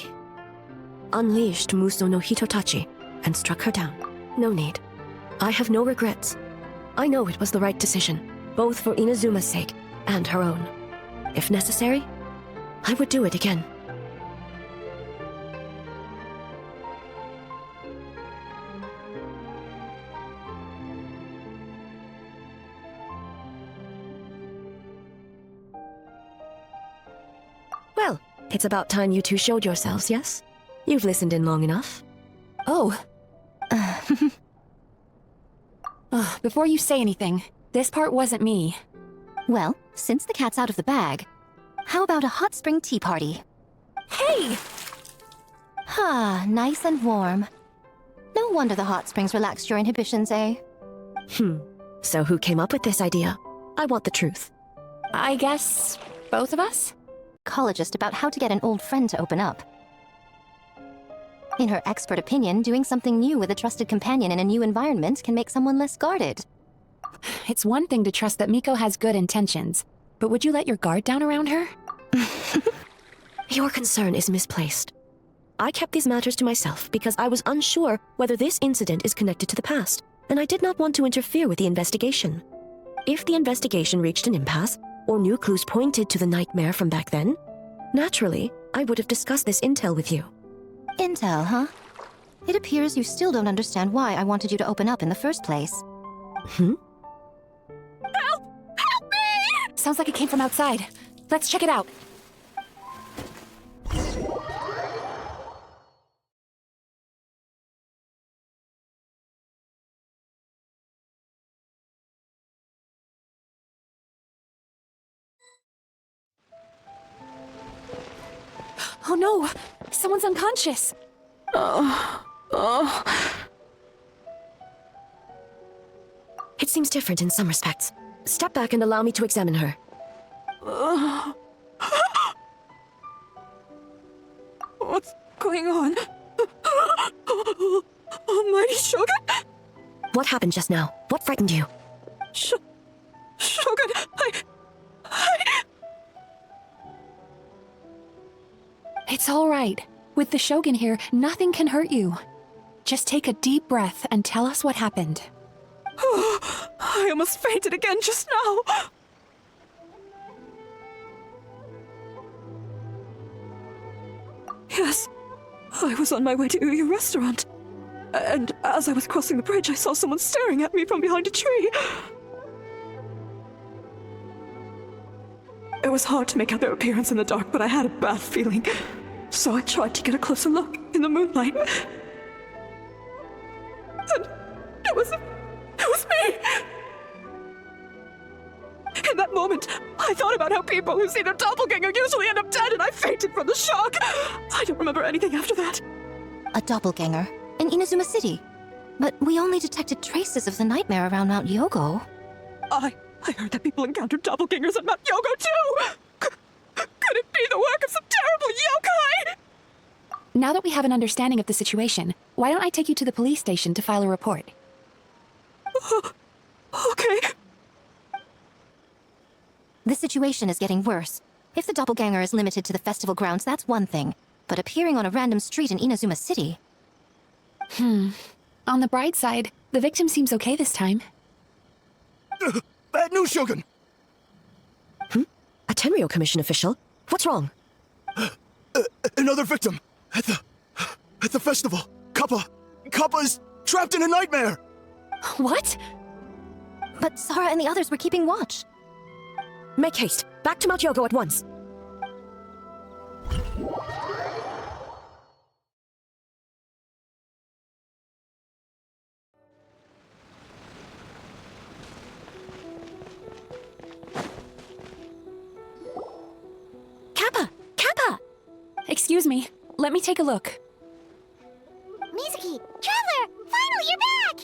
unleashed Muso no Hitotachi and struck her down. No need. I have no regrets. I know it was the right decision, both for Inazuma's sake and her own. If necessary, I would do it again. It's about time you two showed yourselves, yes? You've listened in long enough. Oh. Before you say anything, this part wasn't me. Well, since the cat's out of the bag, how about a hot spring tea party? Hey! Nice and warm. No wonder the hot springs relaxed your inhibitions, eh? So who came up with this idea? I want the truth. I guess both of us? Collegist about how to get an old friend to open up. In her expert opinion, doing something new with a trusted companion in a new environment can make someone less guarded. It's one thing to trust that Miko has good intentions, but would you let your guard down around her? Your concern is misplaced. I kept these matters to myself because I was unsure whether this incident is connected to the past, and I did not want to interfere with the investigation. If the investigation reached an impasse, or new clues pointed to the nightmare from back then, naturally, I would have discussed this intel with you. Intel, huh? It appears you still don't understand why I wanted you to open up in the first place. Help! Help me! Sounds like it came from outside. Let's check it out. Oh no! Someone's unconscious! It seems different in some respects. Step back and allow me to examine her. What's going on? Almighty Shogun? What happened just now? What frightened you? Shogun, It's all right. With the Shogun here, nothing can hurt you. Just take a deep breath and tell us what happened. I almost fainted again just now. Yes, I was on my way to your restaurant. And as I was crossing the bridge, I saw someone staring at me from behind a tree. It was hard to make out their appearance in the dark, but I had a bad feeling. So I tried to get a closer look in the moonlight. And it was me! In that moment, I thought about how people who see their doppelganger usually end up dead, and I fainted from the shock. I don't remember anything after that. A doppelganger? In Inazuma City? But we only detected traces of the nightmare around Mount Yogo. I heard that people encountered doppelgangers at Mount Yogo too! Could it be the work of some terrible yokai? Now that we have an understanding of the situation, why don't I take you to the police station to file a report? Okay. The situation is getting worse. If the doppelganger is limited to the festival grounds, that's one thing. But appearing on a random street in Inazuma City... On the bright side, the victim seems okay this time. Bad news, Shogun! A Tenryo Commission official? What's wrong? Another victim! At the festival! Kappa is trapped in a nightmare! What? But Sara and the others were keeping watch. Make haste! Back to Mount Yogo at once! Kappa! Excuse me. Let me take a look. Mizuki! Traveler! Finally, you're back!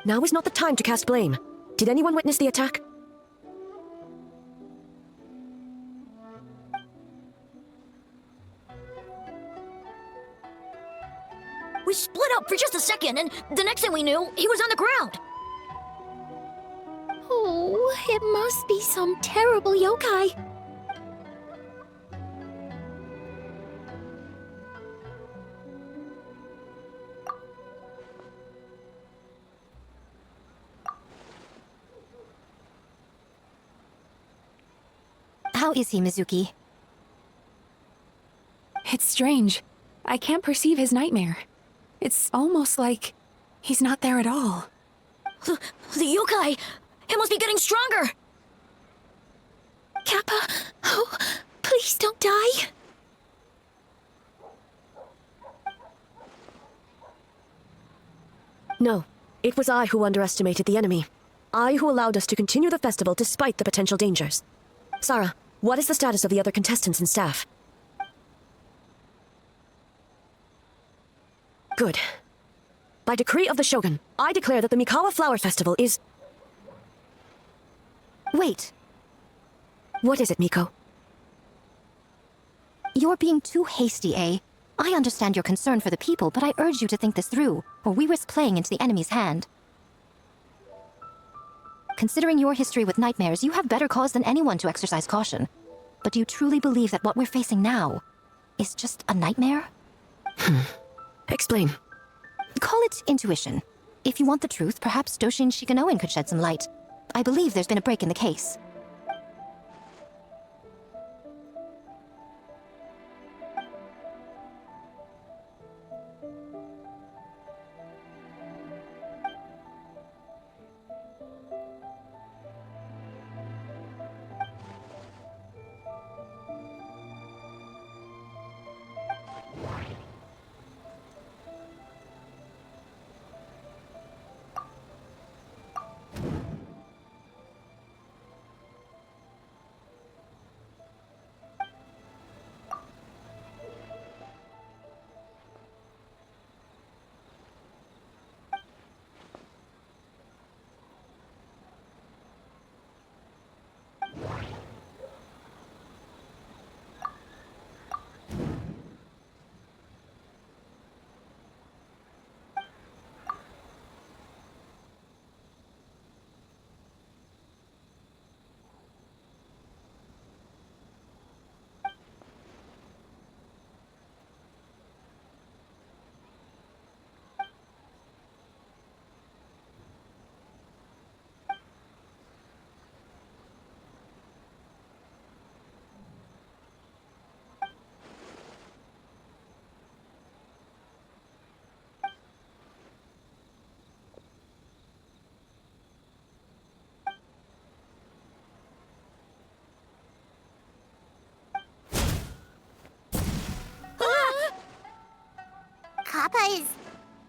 Now is not the time to cast blame. Did anyone witness the attack? We split up for just a second, and the next thing we knew, he was on the ground. Oh, it must be some terrible yokai. How is he, Mizuki? It's strange. I can't perceive his nightmare. It's almost like he's not there at all. The yokai! It must be getting stronger! Kappa, oh, please don't die. No, it was I who underestimated the enemy. I who allowed us to continue the festival despite the potential dangers. Sarah, what is the status of the other contestants and staff? Good. By decree of the Shogun, I declare that the Mikawa Flower Festival is... Wait. What is it, Miko? You're being too hasty, eh? I understand your concern for the people, but I urge you to think this through, or we risk playing into the enemy's hand. Considering your history with nightmares, you have better cause than anyone to exercise caution. But do you truly believe that what we're facing now is just a nightmare? Explain. Call it intuition. If you want the truth, perhaps Doshin Shikanoin could shed some light. I believe there's been a break in the case.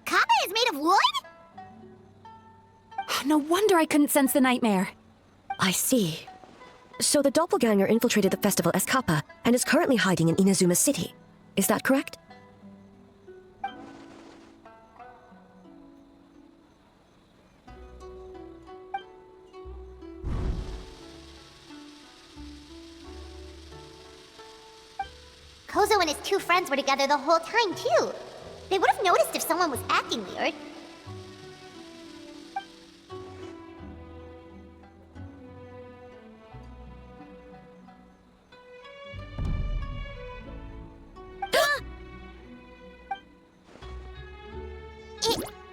Kappa is made of wood? No wonder I couldn't sense the nightmare. I see. So the doppelganger infiltrated the festival as Kappa and is currently hiding in Inazuma City. Is that correct? Kozo and his two friends were together the whole time, too. They would have noticed if someone was acting weird.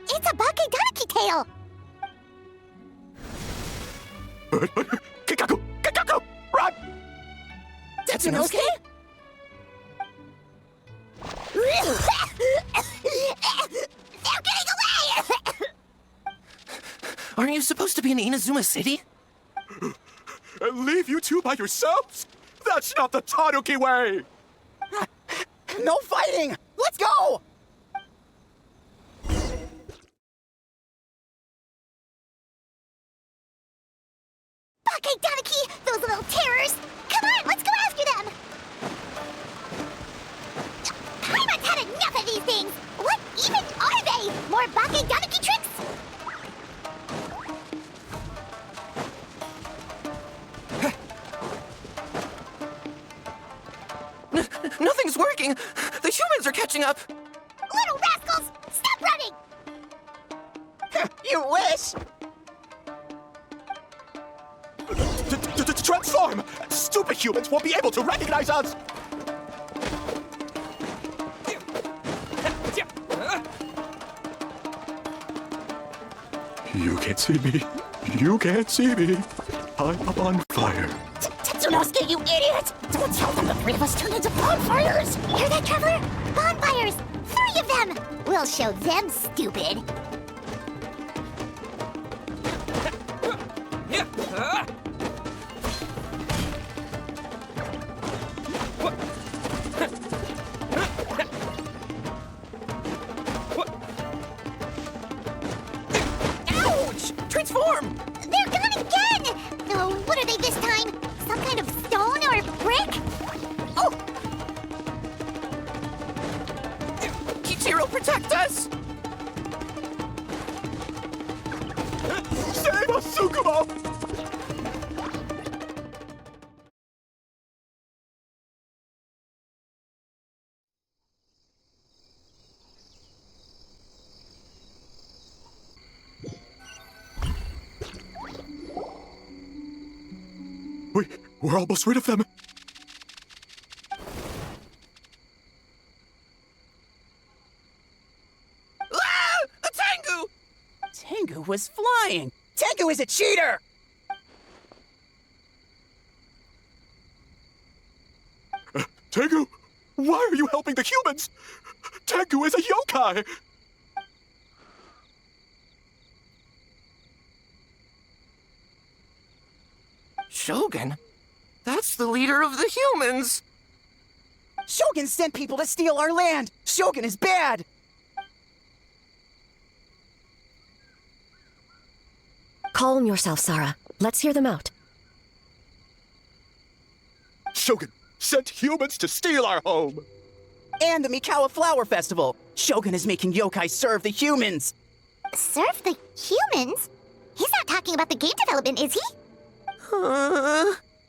It's a Bakedaniki tail! Kikaku! Kikaku! Run! Tetsunosuke? They're getting away! Aren't you supposed to be in Inazuma City? Leave you two by yourselves? That's not the Tanuki way! No fighting! Let's go! Bakedaniki! Those little terrors! Come on, let's go after them! Paimon's had enough of these things! What even are they? More Bakedaniki tricks? Nothing's working! The humans are catching up! Little rascals! Stop running! You wish! Transform! Stupid humans won't be able to recognize us! You can't see me. You can't see me. I'm up on fire. Tetsunosuke, you idiot! Don't tell them the three of us turned into bonfires! Hear that, Traveler? Bonfires! 3 of them! We'll show them, stupid! Yeah. Ouch! Transform! They're gone again! Oh, what are they this time? Some kind of stone or brick? Oh! Kichiro, protect us! Save us, Tsukumo! We're almost rid of them. Ah! A Tengu! Tengu was flying! Tengu is a cheater! Tengu, why are you helping the humans? Tengu is a yokai! Shogun? That's the leader of the humans! Shogun sent people to steal our land! Shogun is bad! Calm yourself, Sarah. Let's hear them out. Shogun sent humans to steal our home! And the Mikawa Flower Festival! Shogun is making yokai serve the humans! Serve the humans? He's not talking about the game development, is he?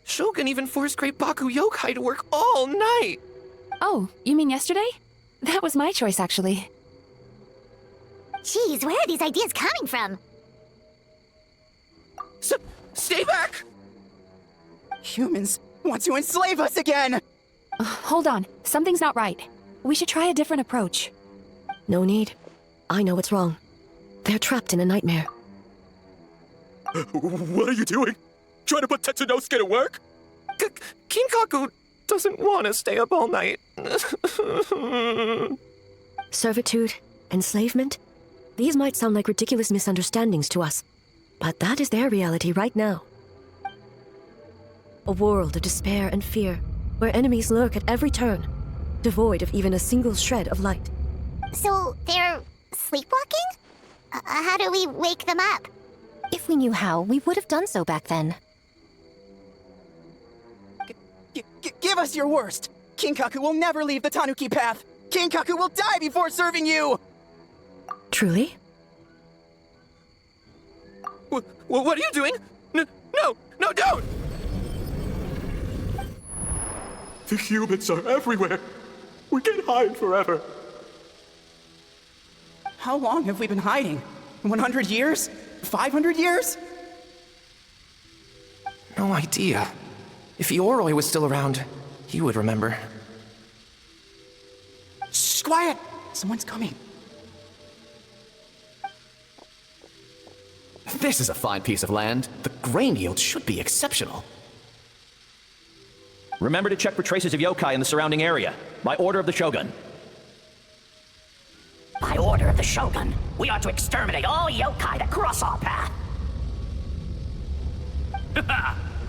Shogun even forced Great Baku Yokai to work all night! Oh, you mean yesterday? That was my choice, actually. Jeez, where are these ideas coming from? Stay back! Humans want to enslave us again! Hold on, something's not right. We should try a different approach. No need. I know what's wrong. They're trapped in a nightmare. What are you doing? Trying to put Tetsunosuke to work? Kinkaku doesn't want to stay up all night. Servitude, enslavement? These might sound like ridiculous misunderstandings to us, but that is their reality right now. A world of despair and fear, where enemies lurk at every turn, devoid of even a single shred of light. So, they're sleepwalking? How do we wake them up? If we knew how, we would have done so back then. Give us your worst! Kinkaku will never leave the Tanuki path! Kinkaku will die before serving you! Truly? What are you doing? No, don't! The humans are everywhere. We can hide forever. How long have we been hiding? 100 years? 500 years? No idea. If Ioroi was still around, he would remember. Shh, quiet! Someone's coming. This is a fine piece of land. The grain yield should be exceptional. Remember to check for traces of yokai in the surrounding area. By order of the Shogun. By order of the Shogun, we ought to exterminate all yokai that cross our path.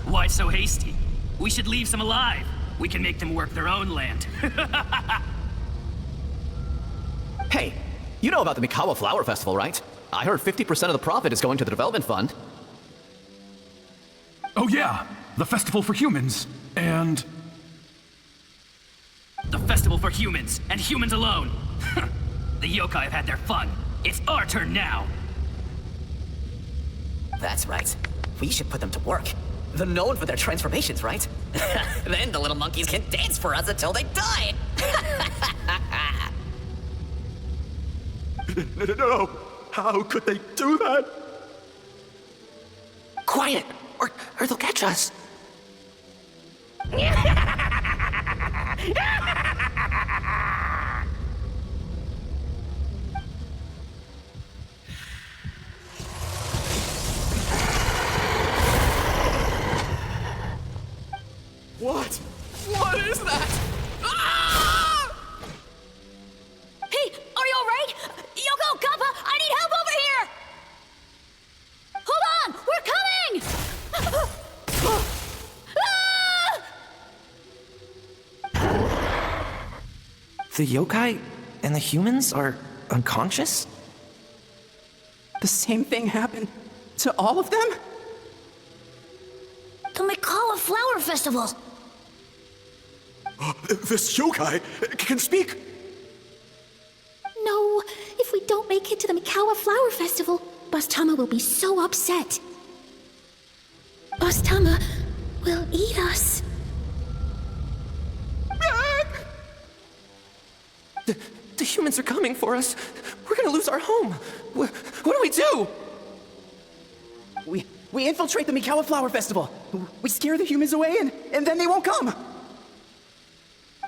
Why so hasty? We should leave some alive. We can make them work their own land. Hey, you know about the Mikawa Flower Festival, right? I heard 50% of the profit is going to the development fund. Oh yeah, the festival for humans, and... The festival for humans, and humans alone. The yokai have had their fun. It's our turn now. That's right. We should put them to work. They're known for their transformations, right? Then the little monkeys can dance for us until they die! No! How could they do that? Quiet, or they'll catch us. What? What is that? Ah! Hey, are you alright? Yoko, Kappa, I need help over here! Hold on, we're coming! The yokai and the humans are unconscious? The same thing happened to all of them? The Mikawa Flower Festival! This yokai can speak! No, if we don't make it to the Mikawa Flower Festival, Boss Tama will be so upset. Boss Tama will eat us. The humans are coming for us. We're gonna lose our home. What do we do? We infiltrate the Mikawa Flower Festival. We scare the humans away and then they won't come.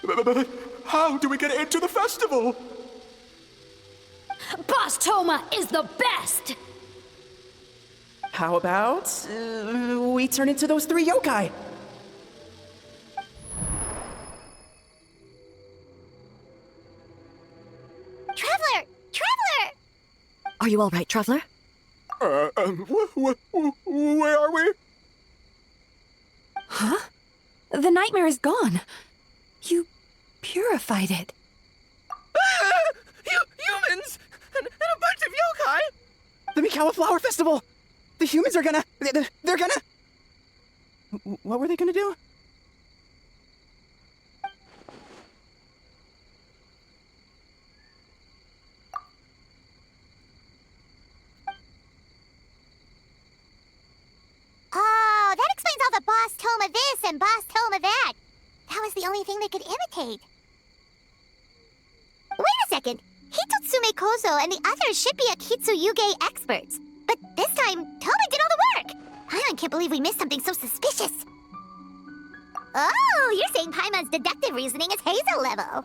But how do we get into the festival? Boss Toma is the best! How about we turn into those 3 yokai? Traveler! Traveler! Are you all right, Traveler? Where are we? Huh? The nightmare is gone. You purified it. Humans! And a bunch of yokai! The Mikawa Flower Festival! The humans are gonna... They're gonna... What were they gonna do? Oh, that explains all the Boss Toma this and Boss Toma that. That was the only thing they could imitate. Wait a second. Hitotsume Kozo and the others should be Kitsuyuge experts. But this time, Toma did all the work. Paimon can't believe we missed something so suspicious. Oh, you're saying Paimon's deductive reasoning is Hazel level.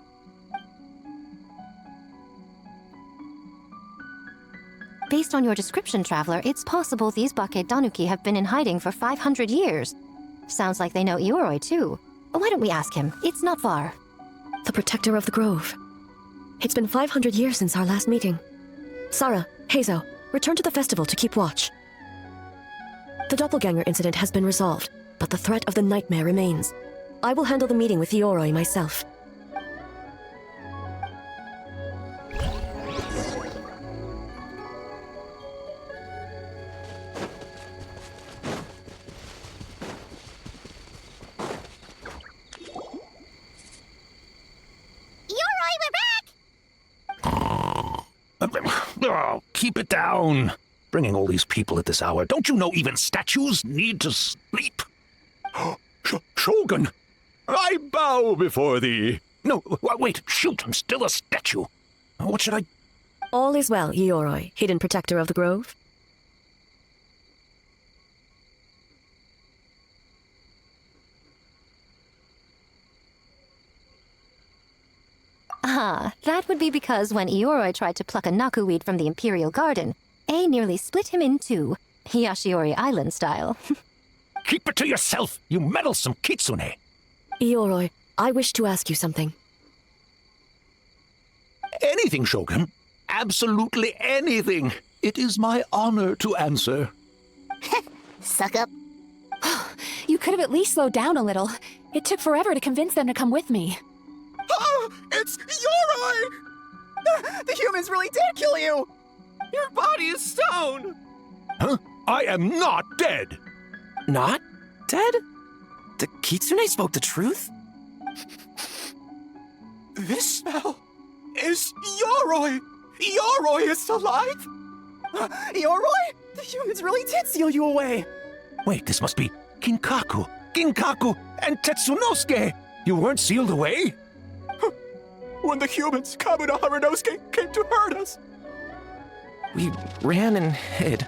Based on your description, Traveler, it's possible these Bakedanuki have been in hiding for 500 years. Sounds like they know Ioroi, too. Why don't we ask him? It's not far. The protector of the grove. It's been 500 years since our last meeting. Sarah, Heizo, return to the festival to keep watch. The doppelganger incident has been resolved, but the threat of the nightmare remains. I will handle the meeting with Ioroi myself. Oh, keep it down. Bringing all these people at this hour. Don't you know even statues need to sleep? Shogun, I bow before thee. No, wait, shoot, I'm still a statue. What should I... All is well, Ioroi, hidden protector of the grove. Ah, that would be because when Ioroi tried to pluck a nakuweed from the Imperial Garden, A nearly split him in two, Yashiori Island style. Keep it to yourself, you meddlesome kitsune. Ioroi, I wish to ask you something. Anything, Shogun. Absolutely anything. It is my honor to answer. Suck up. You could have at least slowed down a little. It took forever to convince them to come with me. Oh, it's Ioroi! The humans really did kill you! Your body is stone! Huh? I am not dead! Not dead? The kitsune spoke the truth? This smell is Ioroi! Ioroi is alive! Ioroi? The humans really did seal you away! Wait, this must be Ginkaku, and Tetsunosuke! You weren't sealed away? When the humans, Kamuna Harunosuke, came to hurt us! We ran and hid.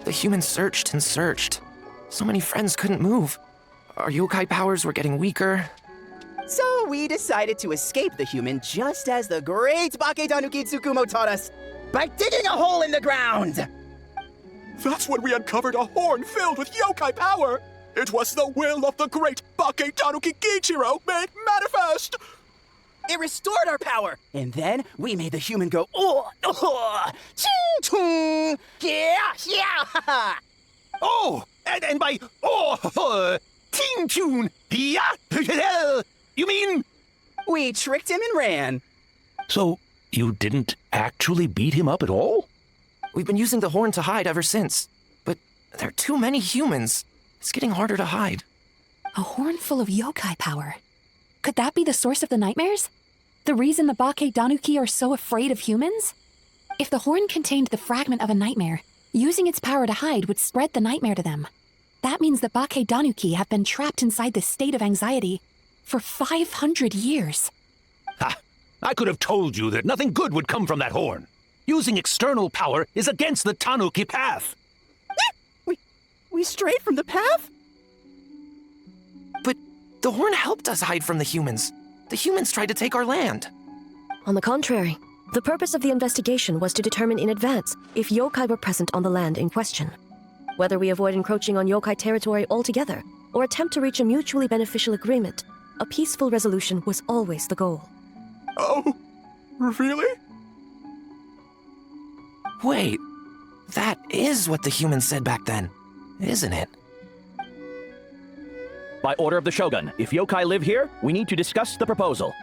The humans searched and searched. So many friends couldn't move. Our yokai powers were getting weaker. So we decided to escape the human just as the great Bakedanuki Tsukumo taught us, by digging a hole in the ground! That's when we uncovered a horn filled with yokai power! It was the will of the great Bakedanuki Gichiro made manifest! It restored our power, and then we made the human go, ching chung, yeah, yeah, Oh, and by ting tune, yeah, you mean? We tricked him and ran. So, you didn't actually beat him up at all? We've been using the horn to hide ever since. But there are too many humans. It's getting harder to hide. A horn full of yokai power. Could that be the source of the nightmares? The reason the Bakedanuki are so afraid of humans? If the horn contained the fragment of a nightmare, using its power to hide would spread the nightmare to them. That means the Bakedanuki have been trapped inside this state of anxiety for 500 years. Ha! I could have told you that nothing good would come from that horn. Using external power is against the Tanuki path. We strayed from the path? But the horn helped us hide from the humans. The humans tried to take our land. On the contrary, the purpose of the investigation was to determine in advance if yokai were present on the land in question. Whether we avoid encroaching on yokai territory altogether or attempt to reach a mutually beneficial agreement, a peaceful resolution was always the goal. Oh, really? Wait, that is what the humans said back then, isn't it? By order of the Shogun, if yokai live here, we need to discuss the proposal.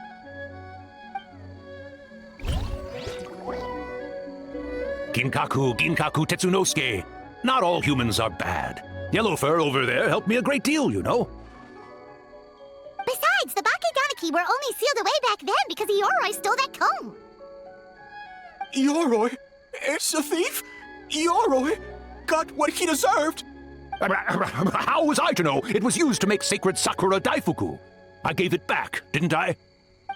Ginkaku Tetsunosuke. Not all humans are bad. Yellowfur over there helped me a great deal, you know. Besides, the Bakedanuki were only sealed away back then because Yoroi stole that comb. Yoroi? It's a thief? Yoroi got what he deserved. How was I to know? It was used to make sacred Sakura Daifuku. I gave it back, didn't I?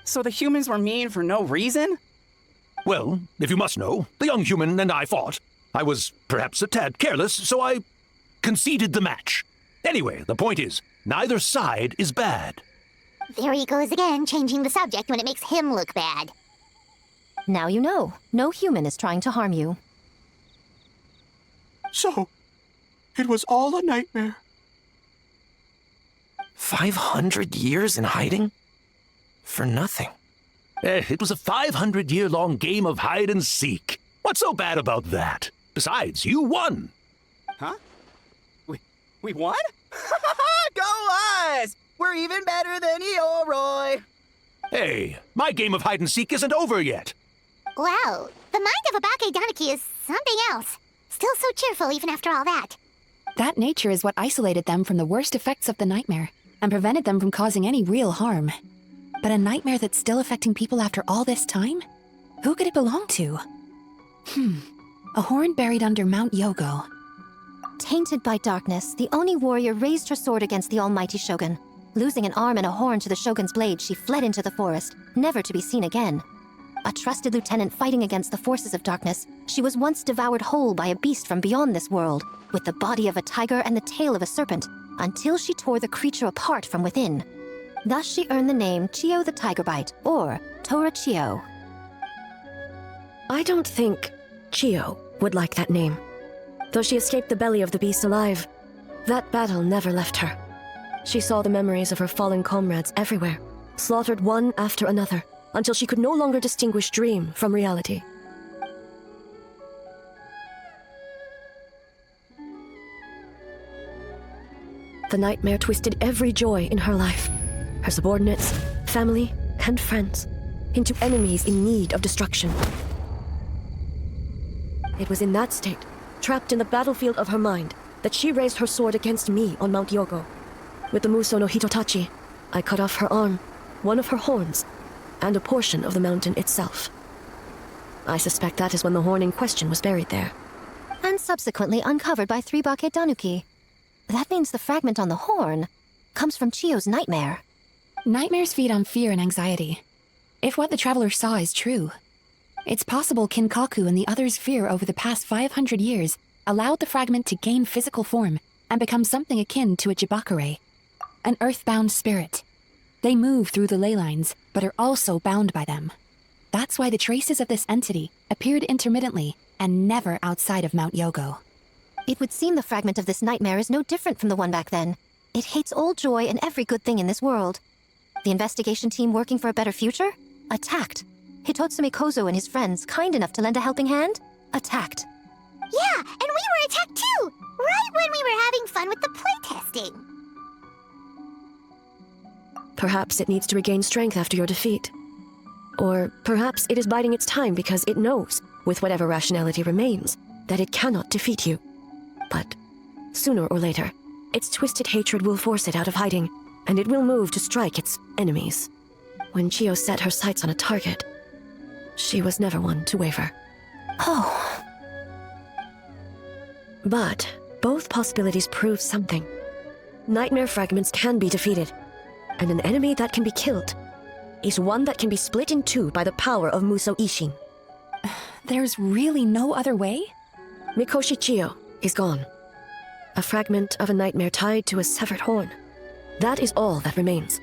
So the humans were mean for no reason? Well, if you must know, the young human and I fought. I was perhaps a tad careless, so I conceded the match. Anyway, the point is, neither side is bad. There he goes again, changing the subject when it makes him look bad. Now you know. No human is trying to harm you. So, it was all a nightmare. 500 years in hiding? For nothing. It was a 500-year-long game of hide and seek. What's so bad about that? Besides, you won. Huh? We won? Go us! We're even better than Yoroi! Hey, my game of hide and seek isn't over yet. Wow, the mind of a Bakedanuki is something else. Still so cheerful even after all that. That nature is what isolated them from the worst effects of the nightmare and prevented them from causing any real harm. But a nightmare that's still affecting people after all this time? Who could it belong to? A horn buried under Mount Yogo. Tainted by darkness, the Oni warrior raised her sword against the almighty Shogun. Losing an arm and a horn to the Shogun's blade, she fled into the forest, never to be seen again. A trusted lieutenant fighting against the forces of darkness, she was once devoured whole by a beast from beyond this world, with the body of a tiger and the tail of a serpent, until she tore the creature apart from within. Thus she earned the name Chiyo the Tigerbite, or Tora Chiyo. I don't think Chiyo would like that name. Though she escaped the belly of the beast alive, that battle never left her. She saw the memories of her fallen comrades everywhere, slaughtered one after another, until she could no longer distinguish dream from reality. The nightmare twisted every joy in her life, her subordinates, family, and friends, into enemies in need of destruction. It was in that state, trapped in the battlefield of her mind, that she raised her sword against me on Mount Yogo. With the Muso no Hitotachi, I cut off her arm, one of her horns, and a portion of the mountain itself. I suspect that is when the horn in question was buried there. And subsequently uncovered by 3 Bakedanuki. That means the fragment on the horn comes from Chiyo's nightmare. Nightmares feed on fear and anxiety. If what the traveler saw is true, it's possible Kinkaku and the others' fear over the past 500 years allowed the fragment to gain physical form and become something akin to a Jibakure, an earthbound spirit. They move through the ley lines, but are also bound by them. That's why the traces of this entity appeared intermittently and never outside of Mount Yogo. It would seem the fragment of this nightmare is no different from the one back then. It hates all joy and every good thing in this world. The investigation team working for a better future? Attacked. Hitotsume Kozo and his friends, kind enough to lend a helping hand? Attacked. Yeah, and we were attacked too! Right when we were having fun with the playtesting. Perhaps it needs to regain strength after your defeat. Or perhaps it is biding its time because it knows, with whatever rationality remains, that it cannot defeat you. But sooner or later, its twisted hatred will force it out of hiding, and it will move to strike its enemies. When Chiyo set her sights on a target, she was never one to waver. Oh. But both possibilities prove something. Nightmare fragments can be defeated, and an enemy that can be killed is one that can be split in two by the power of Muso Ishin. There's really no other way? Mikoshi Chiyo is gone. A fragment of a nightmare tied to a severed horn. That is all that remains.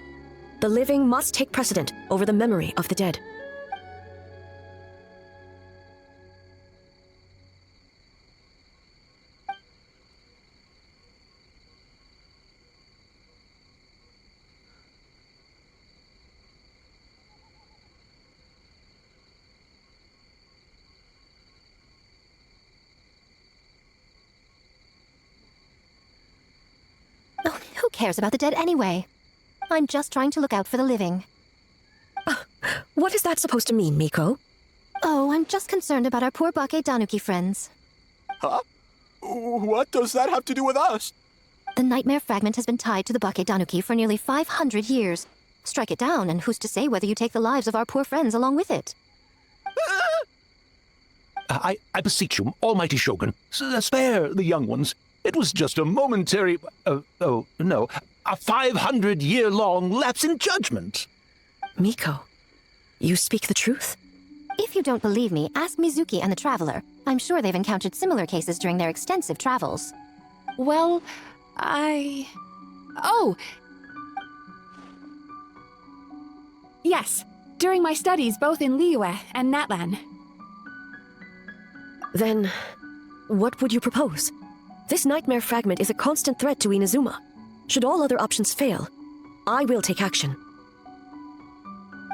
The living must take precedent over the memory of the dead. Oh, who cares about the dead anyway? I'm just trying to look out for the living. What is that supposed to mean, Miko? Oh, I'm just concerned about our poor Bake Danuki friends. Huh? What does that have to do with us? The nightmare fragment has been tied to the Bake Danuki for nearly 500 years. Strike it down, and who's to say whether you take the lives of our poor friends along with it? I beseech you, almighty Shogun, spare the young ones. It was just a momentary, a 500-year-long lapse in judgment. Miko, you speak the truth? If you don't believe me, ask Mizuki and the Traveler. I'm sure they've encountered similar cases during their extensive travels. Well, Oh! Yes, during my studies both in Liyue and Natlan. Then, what would you propose? This nightmare fragment is a constant threat to Inazuma. Should all other options fail, I will take action.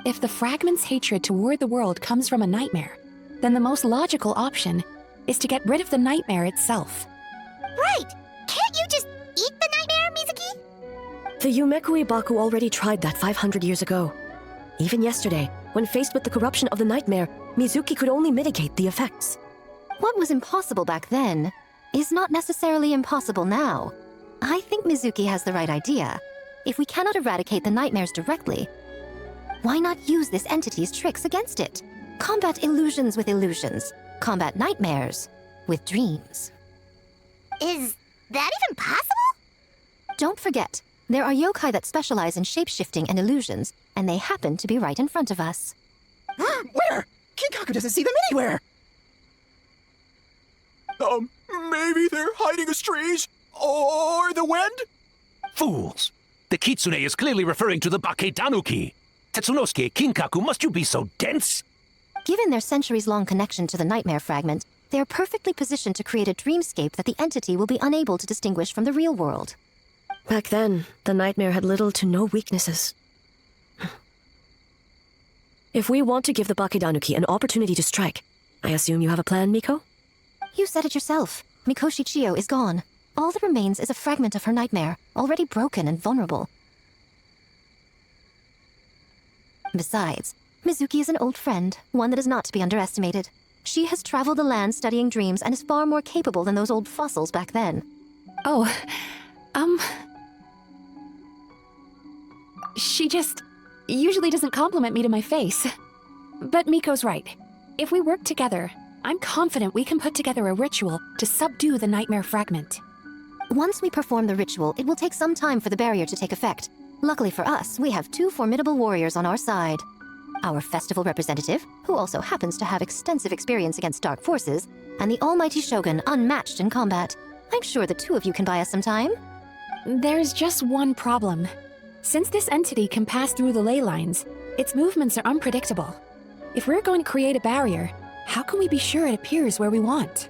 If the fragment's hatred toward the world comes from a nightmare, then the most logical option is to get rid of the nightmare itself. Right! Can't you just eat the nightmare, Mizuki? The Yumekui Baku already tried that 500 years ago. Even yesterday, when faced with the corruption of the nightmare, Mizuki could only mitigate the effects. What was impossible back then is not necessarily impossible now. I think Mizuki has the right idea. If we cannot eradicate the nightmares directly, why not use this entity's tricks against it? Combat illusions with illusions. Combat nightmares with dreams. Is that even possible? Don't forget, there are yokai that specialize in shape-shifting and illusions, and they happen to be right in front of us. Where? Kinkaku doesn't see them anywhere! Maybe they're hiding as trees? Or the wind? Fools! The Kitsune is clearly referring to the Bake Danuki. Tetsunosuke, Kinkaku, must you be so dense? Given their centuries-long connection to the nightmare fragment, they are perfectly positioned to create a dreamscape that the entity will be unable to distinguish from the real world. Back then, the nightmare had little to no weaknesses. If we want to give the Bakedanuki an opportunity to strike, I assume you have a plan, Miko? You said it yourself. Mikoshi Chiyo is gone. All that remains is a fragment of her nightmare, already broken and vulnerable. Besides, Mizuki is an old friend, one that is not to be underestimated. She has traveled the land studying dreams and is far more capable than those old fossils back then. Oh, She just usually doesn't compliment me to my face. But Miko's right. If we work together, I'm confident we can put together a ritual to subdue the nightmare fragment. Once we perform the ritual, it will take some time for the barrier to take effect. Luckily for us, we have two formidable warriors on our side. Our festival representative, who also happens to have extensive experience against dark forces, and the almighty Shogun, unmatched in combat. I'm sure the two of you can buy us some time. There's just one problem. Since this entity can pass through the ley lines, its movements are unpredictable. If we're going to create a barrier, how can we be sure it appears where we want?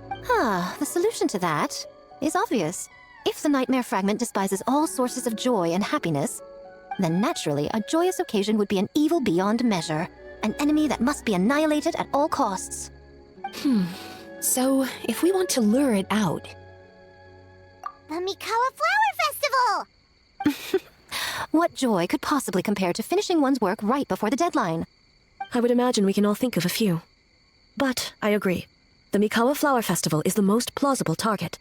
The solution to that is obvious. If the nightmare fragment despises all sources of joy and happiness, then naturally a joyous occasion would be an evil beyond measure, an enemy that must be annihilated at all costs. So, if we want to lure it out... The Mikawa Flower Festival! What joy could possibly compare to finishing one's work right before the deadline? I would imagine we can all think of a few. But I agree. The Mikawa Flower Festival is the most plausible target.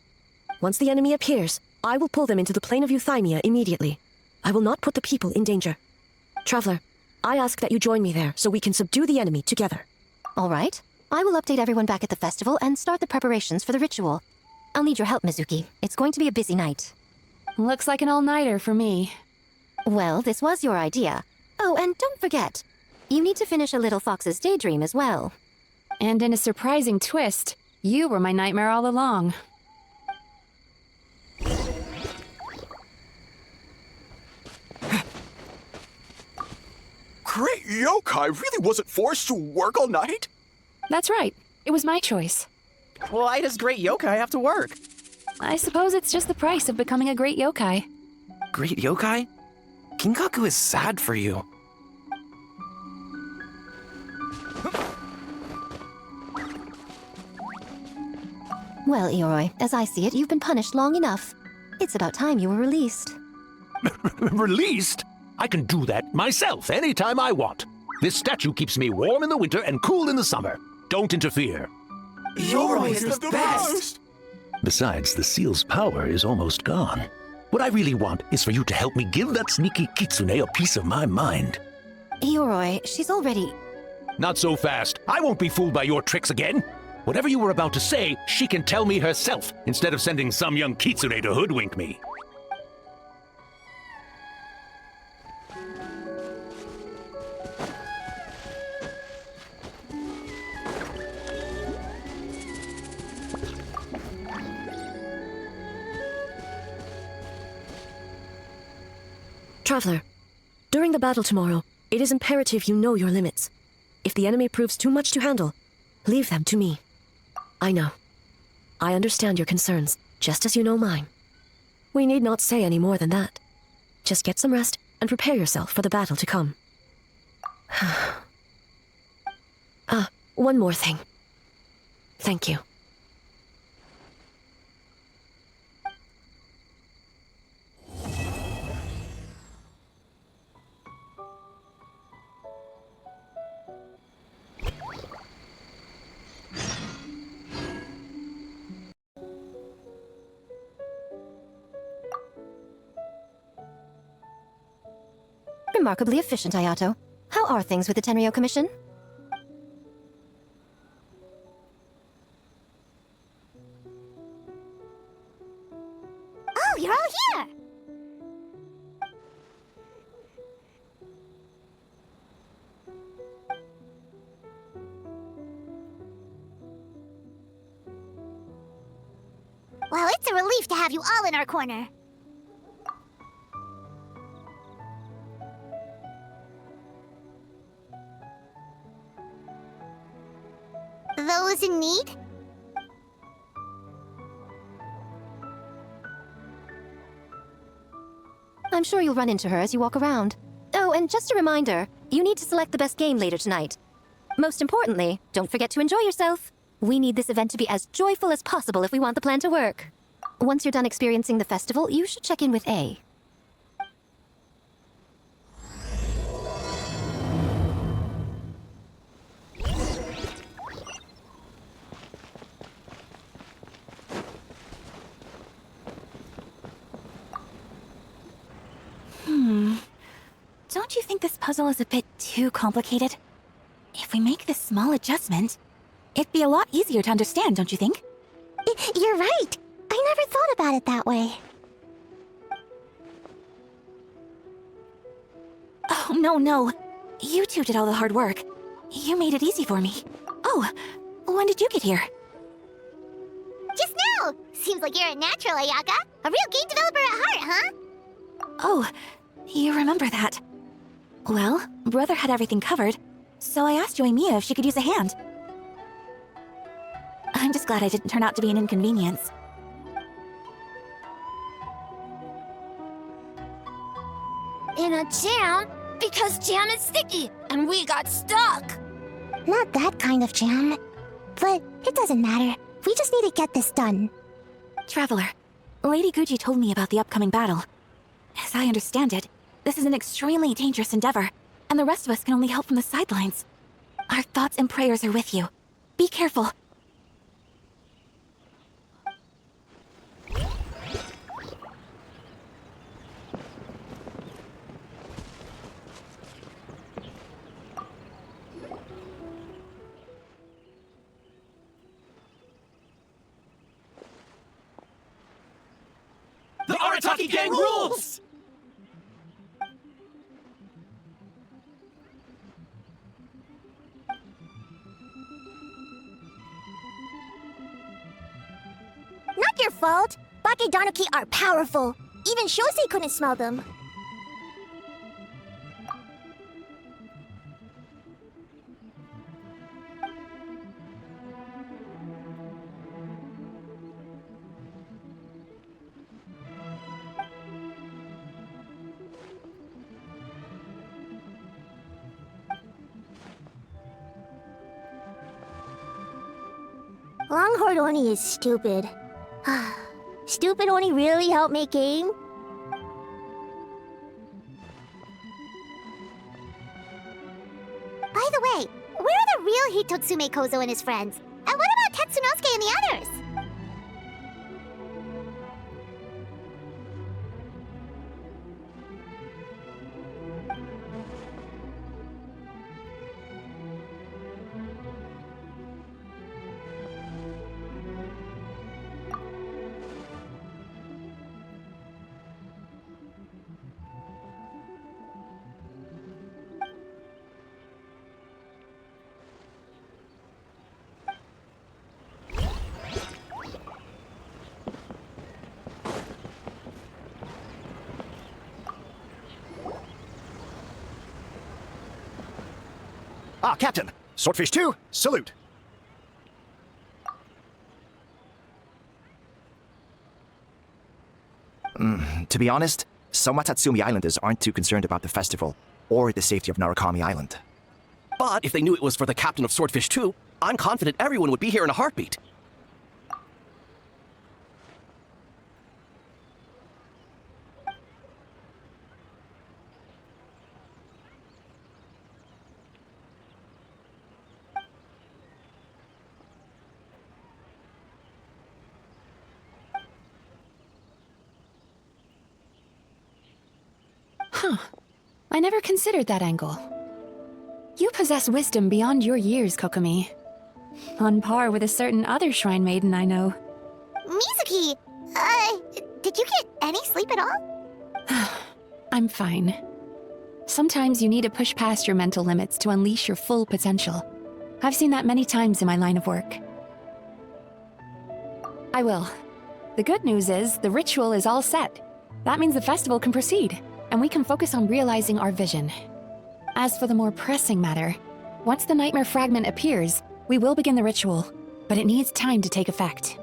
Once the enemy appears, I will pull them into the plane of Euthymia immediately. I will not put the people in danger. Traveler, I ask that you join me there so we can subdue the enemy together. All right. I will update everyone back at the festival and start the preparations for the ritual. I'll need your help, Mizuki. It's going to be a busy night. Looks like an all-nighter for me. Well, this was your idea. Oh, and don't forget, you need to finish a Little Fox's Daydream as well. And in a surprising twist, you were my nightmare all along. Great yokai really wasn't forced to work all night? That's right. It was my choice. Why does great yokai have to work? I suppose it's just the price of becoming a great yokai. Great yokai? Kinkaku is sad for you. Well, Ioroi, as I see it, you've been punished long enough. It's about time you were released. Released? I can do that myself anytime I want. This statue keeps me warm in the winter and cool in the summer. Don't interfere. Ioroi is the best! Besides, the seal's power is almost gone. What I really want is for you to help me give that sneaky kitsune a piece of my mind. Ioroi, she's already... Not so fast. I won't be fooled by your tricks again. Whatever you were about to say, she can tell me herself, instead of sending some young kitsune to hoodwink me. Traveler, during the battle tomorrow, it is imperative you know your limits. If the enemy proves too much to handle, leave them to me. I know. I understand your concerns, just as you know mine. We need not say any more than that. Just get some rest and prepare yourself for the battle to come. One more thing. Thank you. Remarkably efficient, Ayato. How are things with the Tenryo Commission? Oh, you're all here! Well, it's a relief to have you all in our corner. Those in need? I'm sure you'll run into her as you walk around. Oh, and just a reminder, you need to select the best game later tonight. Most importantly, don't forget to enjoy yourself. We need this event to be as joyful as possible if we want the plan to work. Once you're done experiencing the festival, you should check in with A. Don't you think this puzzle is a bit too complicated? If we make this small adjustment, it'd be a lot easier to understand, don't you think? You're right. I never thought about it that way. Oh, no. You two did all the hard work. You made it easy for me. Oh, when did you get here? Just now! Seems like you're a natural, Ayaka. A real game developer at heart, huh? Oh, you remember that. Well, Brother had everything covered, so I asked Yoimiya if she could use a hand. I'm just glad I didn't turn out to be an inconvenience. In a jam? Because jam is sticky, and we got stuck! Not that kind of jam. But it doesn't matter. We just need to get this done. Traveler, Lady Guji told me about the upcoming battle. As I understand it, this is an extremely dangerous endeavor, and the rest of us can only help from the sidelines. Our thoughts and prayers are with you. Be careful. The Arataki gang rules! Not your fault. Bakedanuki are powerful. Even Shosei couldn't smell them. Longhorn Oni is stupid. Stupid Oni really helped make game? By the way, where are the real Hitotsume Kozo and his friends? And what about Tetsunosuke and the others? Ah, Captain! Swordfish 2, salute! To be honest, some Watatsumi Islanders aren't too concerned about the festival or the safety of Narukami Island. But if they knew it was for the captain of Swordfish 2, I'm confident everyone would be here in a heartbeat. I never considered that angle. You possess wisdom beyond your years, Kokomi. On par with a certain other shrine maiden I know. Mizuki, did you get any sleep at all? I'm fine. Sometimes you need to push past your mental limits to unleash your full potential. I've seen that many times in my line of work. I will. The good news is, the ritual is all set. That means the festival can proceed, and we can focus on realizing our vision. As for the more pressing matter, once the nightmare fragment appears, we will begin the ritual, but it needs time to take effect.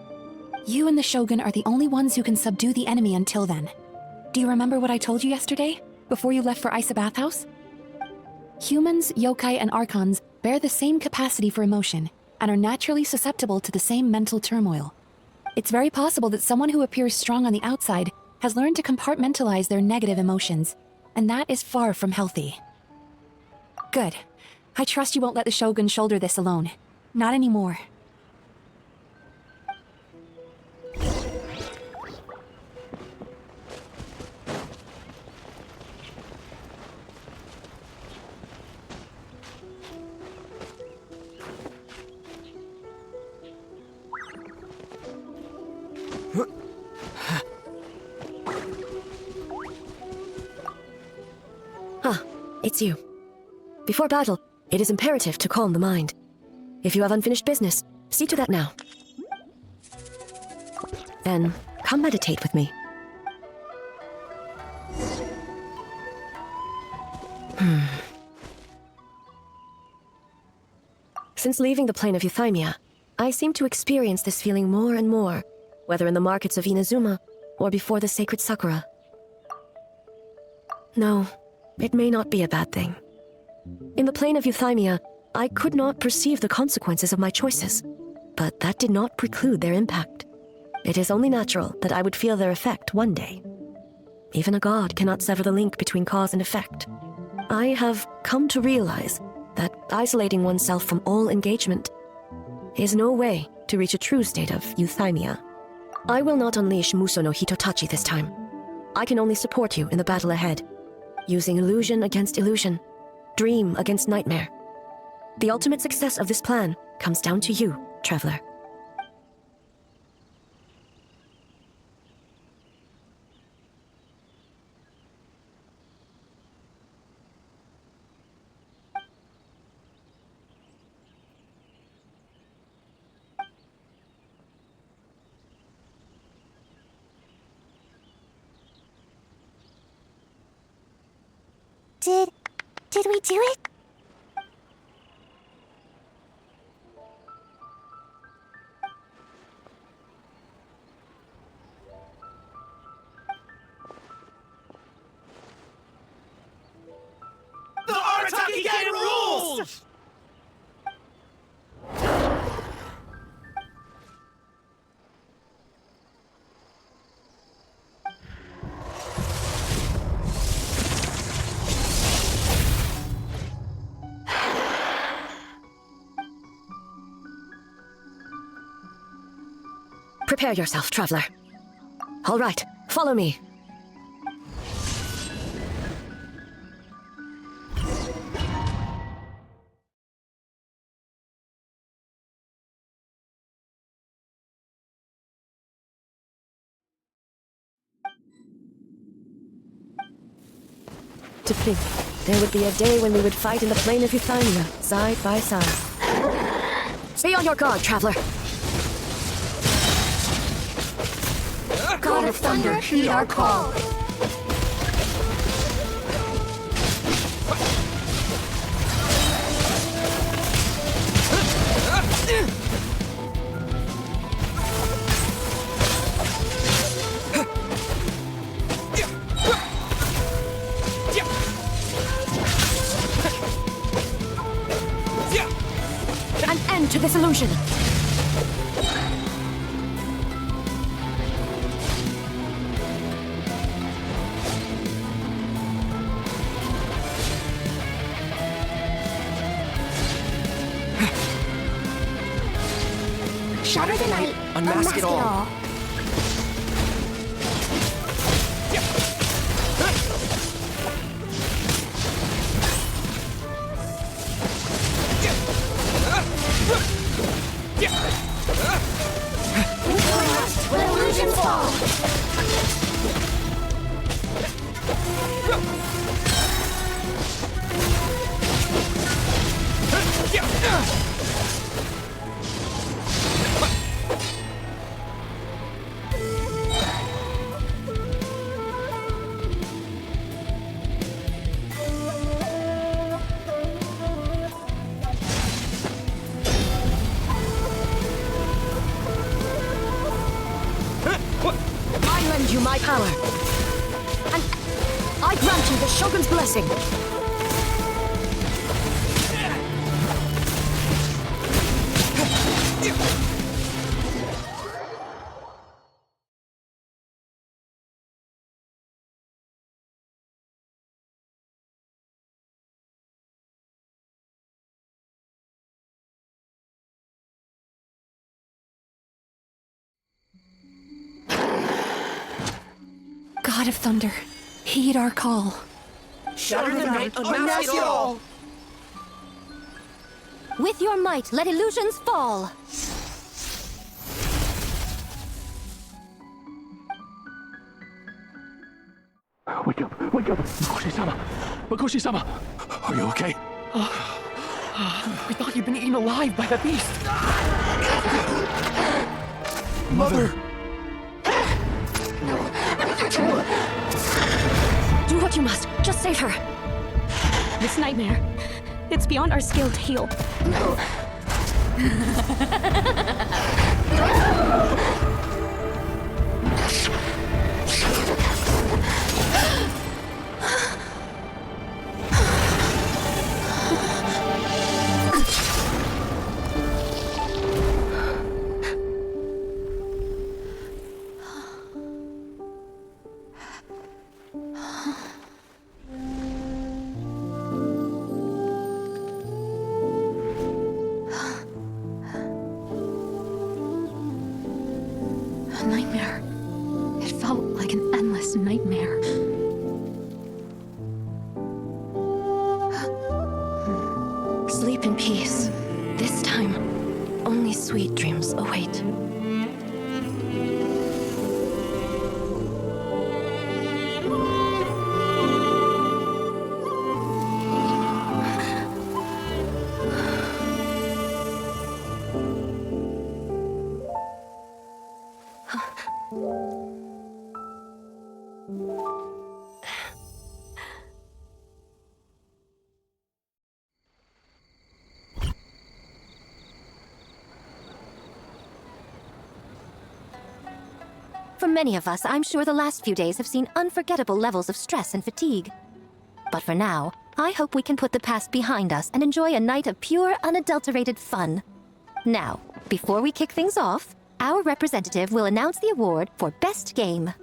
You and the Shogun are the only ones who can subdue the enemy until then. Do you remember what I told you yesterday, before you left for Isa Bathhouse? Humans, yokai, and archons bear the same capacity for emotion, and are naturally susceptible to the same mental turmoil. It's very possible that someone who appears strong on the outside has learned to compartmentalize their negative emotions, and that is far from healthy. Good. I trust you won't let the Shogun shoulder this alone. Not anymore. It's you. Before battle, it is imperative to calm the mind. If you have unfinished business, see to that now. Then, come meditate with me. Since leaving the plane of Euthymia, I seem to experience this feeling more and more, whether in the markets of Inazuma or before the sacred Sakura. No, it may not be a bad thing. In the plane of Euthymia, I could not perceive the consequences of my choices, but that did not preclude their impact. It is only natural that I would feel their effect one day. Even a god cannot sever the link between cause and effect. I have come to realize that isolating oneself from all engagement is no way to reach a true state of euthymia. I will not unleash Muso no Hitotachi this time. I can only support you in the battle ahead, using illusion against illusion, dream against nightmare. The ultimate success of this plan comes down to you, Traveler. Did we do it? The Arataki Gang rules! Prepare yourself, Traveler. All right, follow me. To think, there would be a day when we would fight in the plain of Euthymia, side by side. Be on your guard, Traveler. God of Thunder, heed our call. An end to this illusion! Shatter the night, Unmask it all. Let illusions fall. I lend you my power. And I grant you the Shogun's blessing. God of Thunder, heed our call. Shatter the night, unmask it all! With your might, let illusions fall. Wake up! Wake up! Makoshi-sama! Makoshi-sama! Are you okay? We thought you'd been eaten alive by the beast. Mother! Do what you must. Just save her. This nightmare, it's beyond our skill to heal. No. Peace. This time, only sweet dreams await. For many of us, I'm sure the last few days have seen unforgettable levels of stress and fatigue. But for now, I hope we can put the past behind us and enjoy a night of pure, unadulterated fun. Now, before we kick things off, our representative will announce the award for Best Game.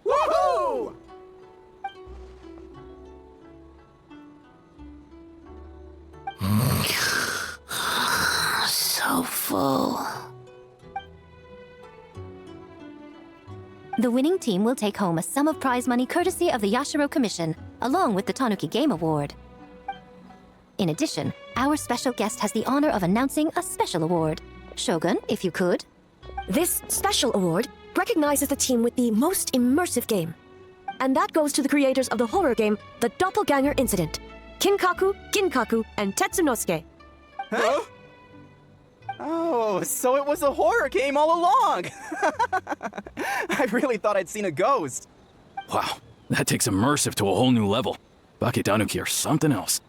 Woohoo! So full. The winning team will take home a sum of prize money courtesy of the Yashiro Commission, along with the Tanuki Game Award. In addition, our special guest has the honor of announcing a special award. Shogun, if you could. This special award recognizes the team with the most immersive game. And that goes to the creators of the horror game, The Doppelganger Incident. Kinkaku, Ginkaku, and Tetsunosuke. Huh? Oh, so it was a horror game all along! I really thought I'd seen a ghost. Wow, that takes immersive to a whole new level. Bakedanuki are something else.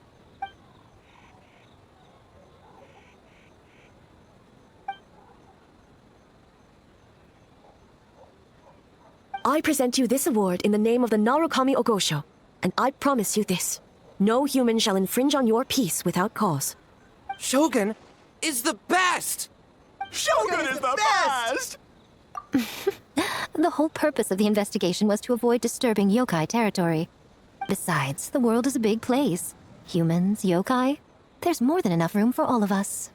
I present you this award in the name of the Narukami Ogosho, and I promise you this. No human shall infringe on your peace without cause. Shogun is the best! Shogun is the best! The whole purpose of the investigation was to avoid disturbing yokai territory. Besides, the world is a big place. Humans, yokai, there's more than enough room for all of us.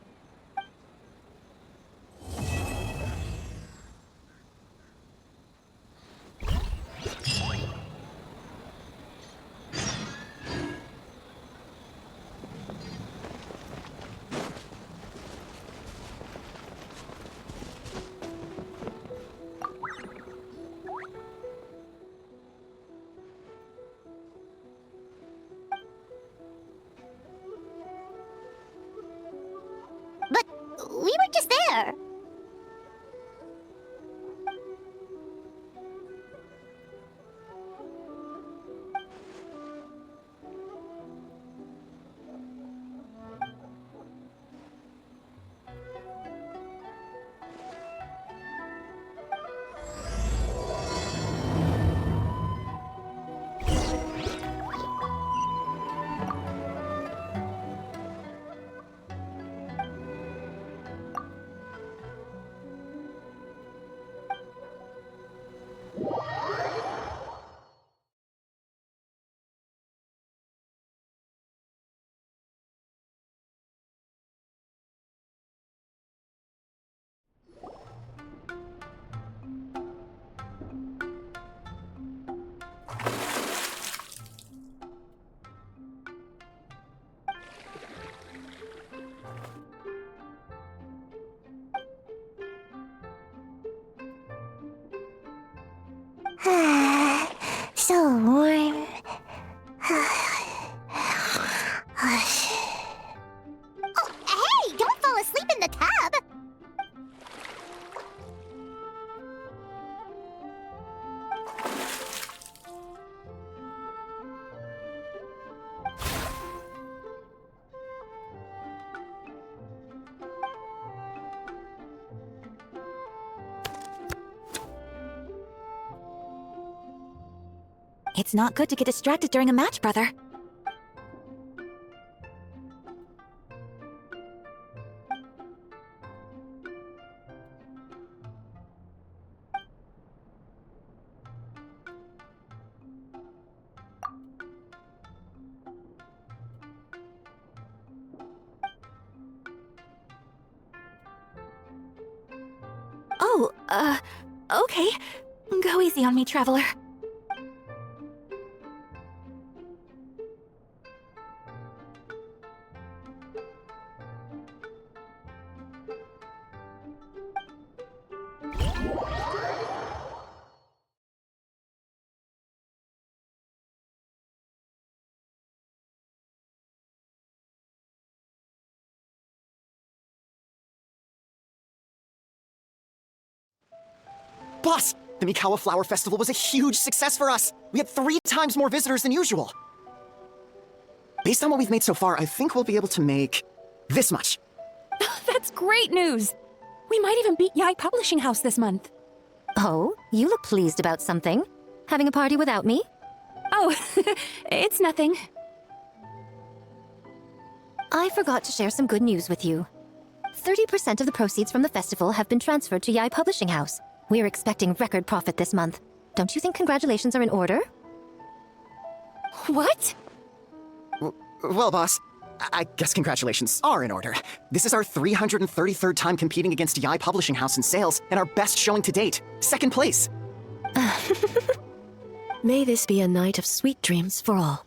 But we were just there. So warm. Oh, hey! Don't fall asleep in the tub! It's not good to get distracted during a match, brother. Oh, okay. Go easy on me, Traveler. Boss, the Mikawa Flower Festival was a huge success for us. We had 3 times more visitors than usual. Based on what we've made so far, I think we'll be able to make this much. That's great news! We might even beat Yai Publishing House this month. Oh, you look pleased about something. Having a party without me? Oh, it's nothing. I forgot to share some good news with you. 30% of the proceeds from the festival have been transferred to Yai Publishing House. We're expecting record profit this month. Don't you think congratulations are in order? What? Well, boss, I guess congratulations are in order. This is our 333rd time competing against Yai Publishing House in sales, and our best showing to date. 2nd place. May this be a night of sweet dreams for all.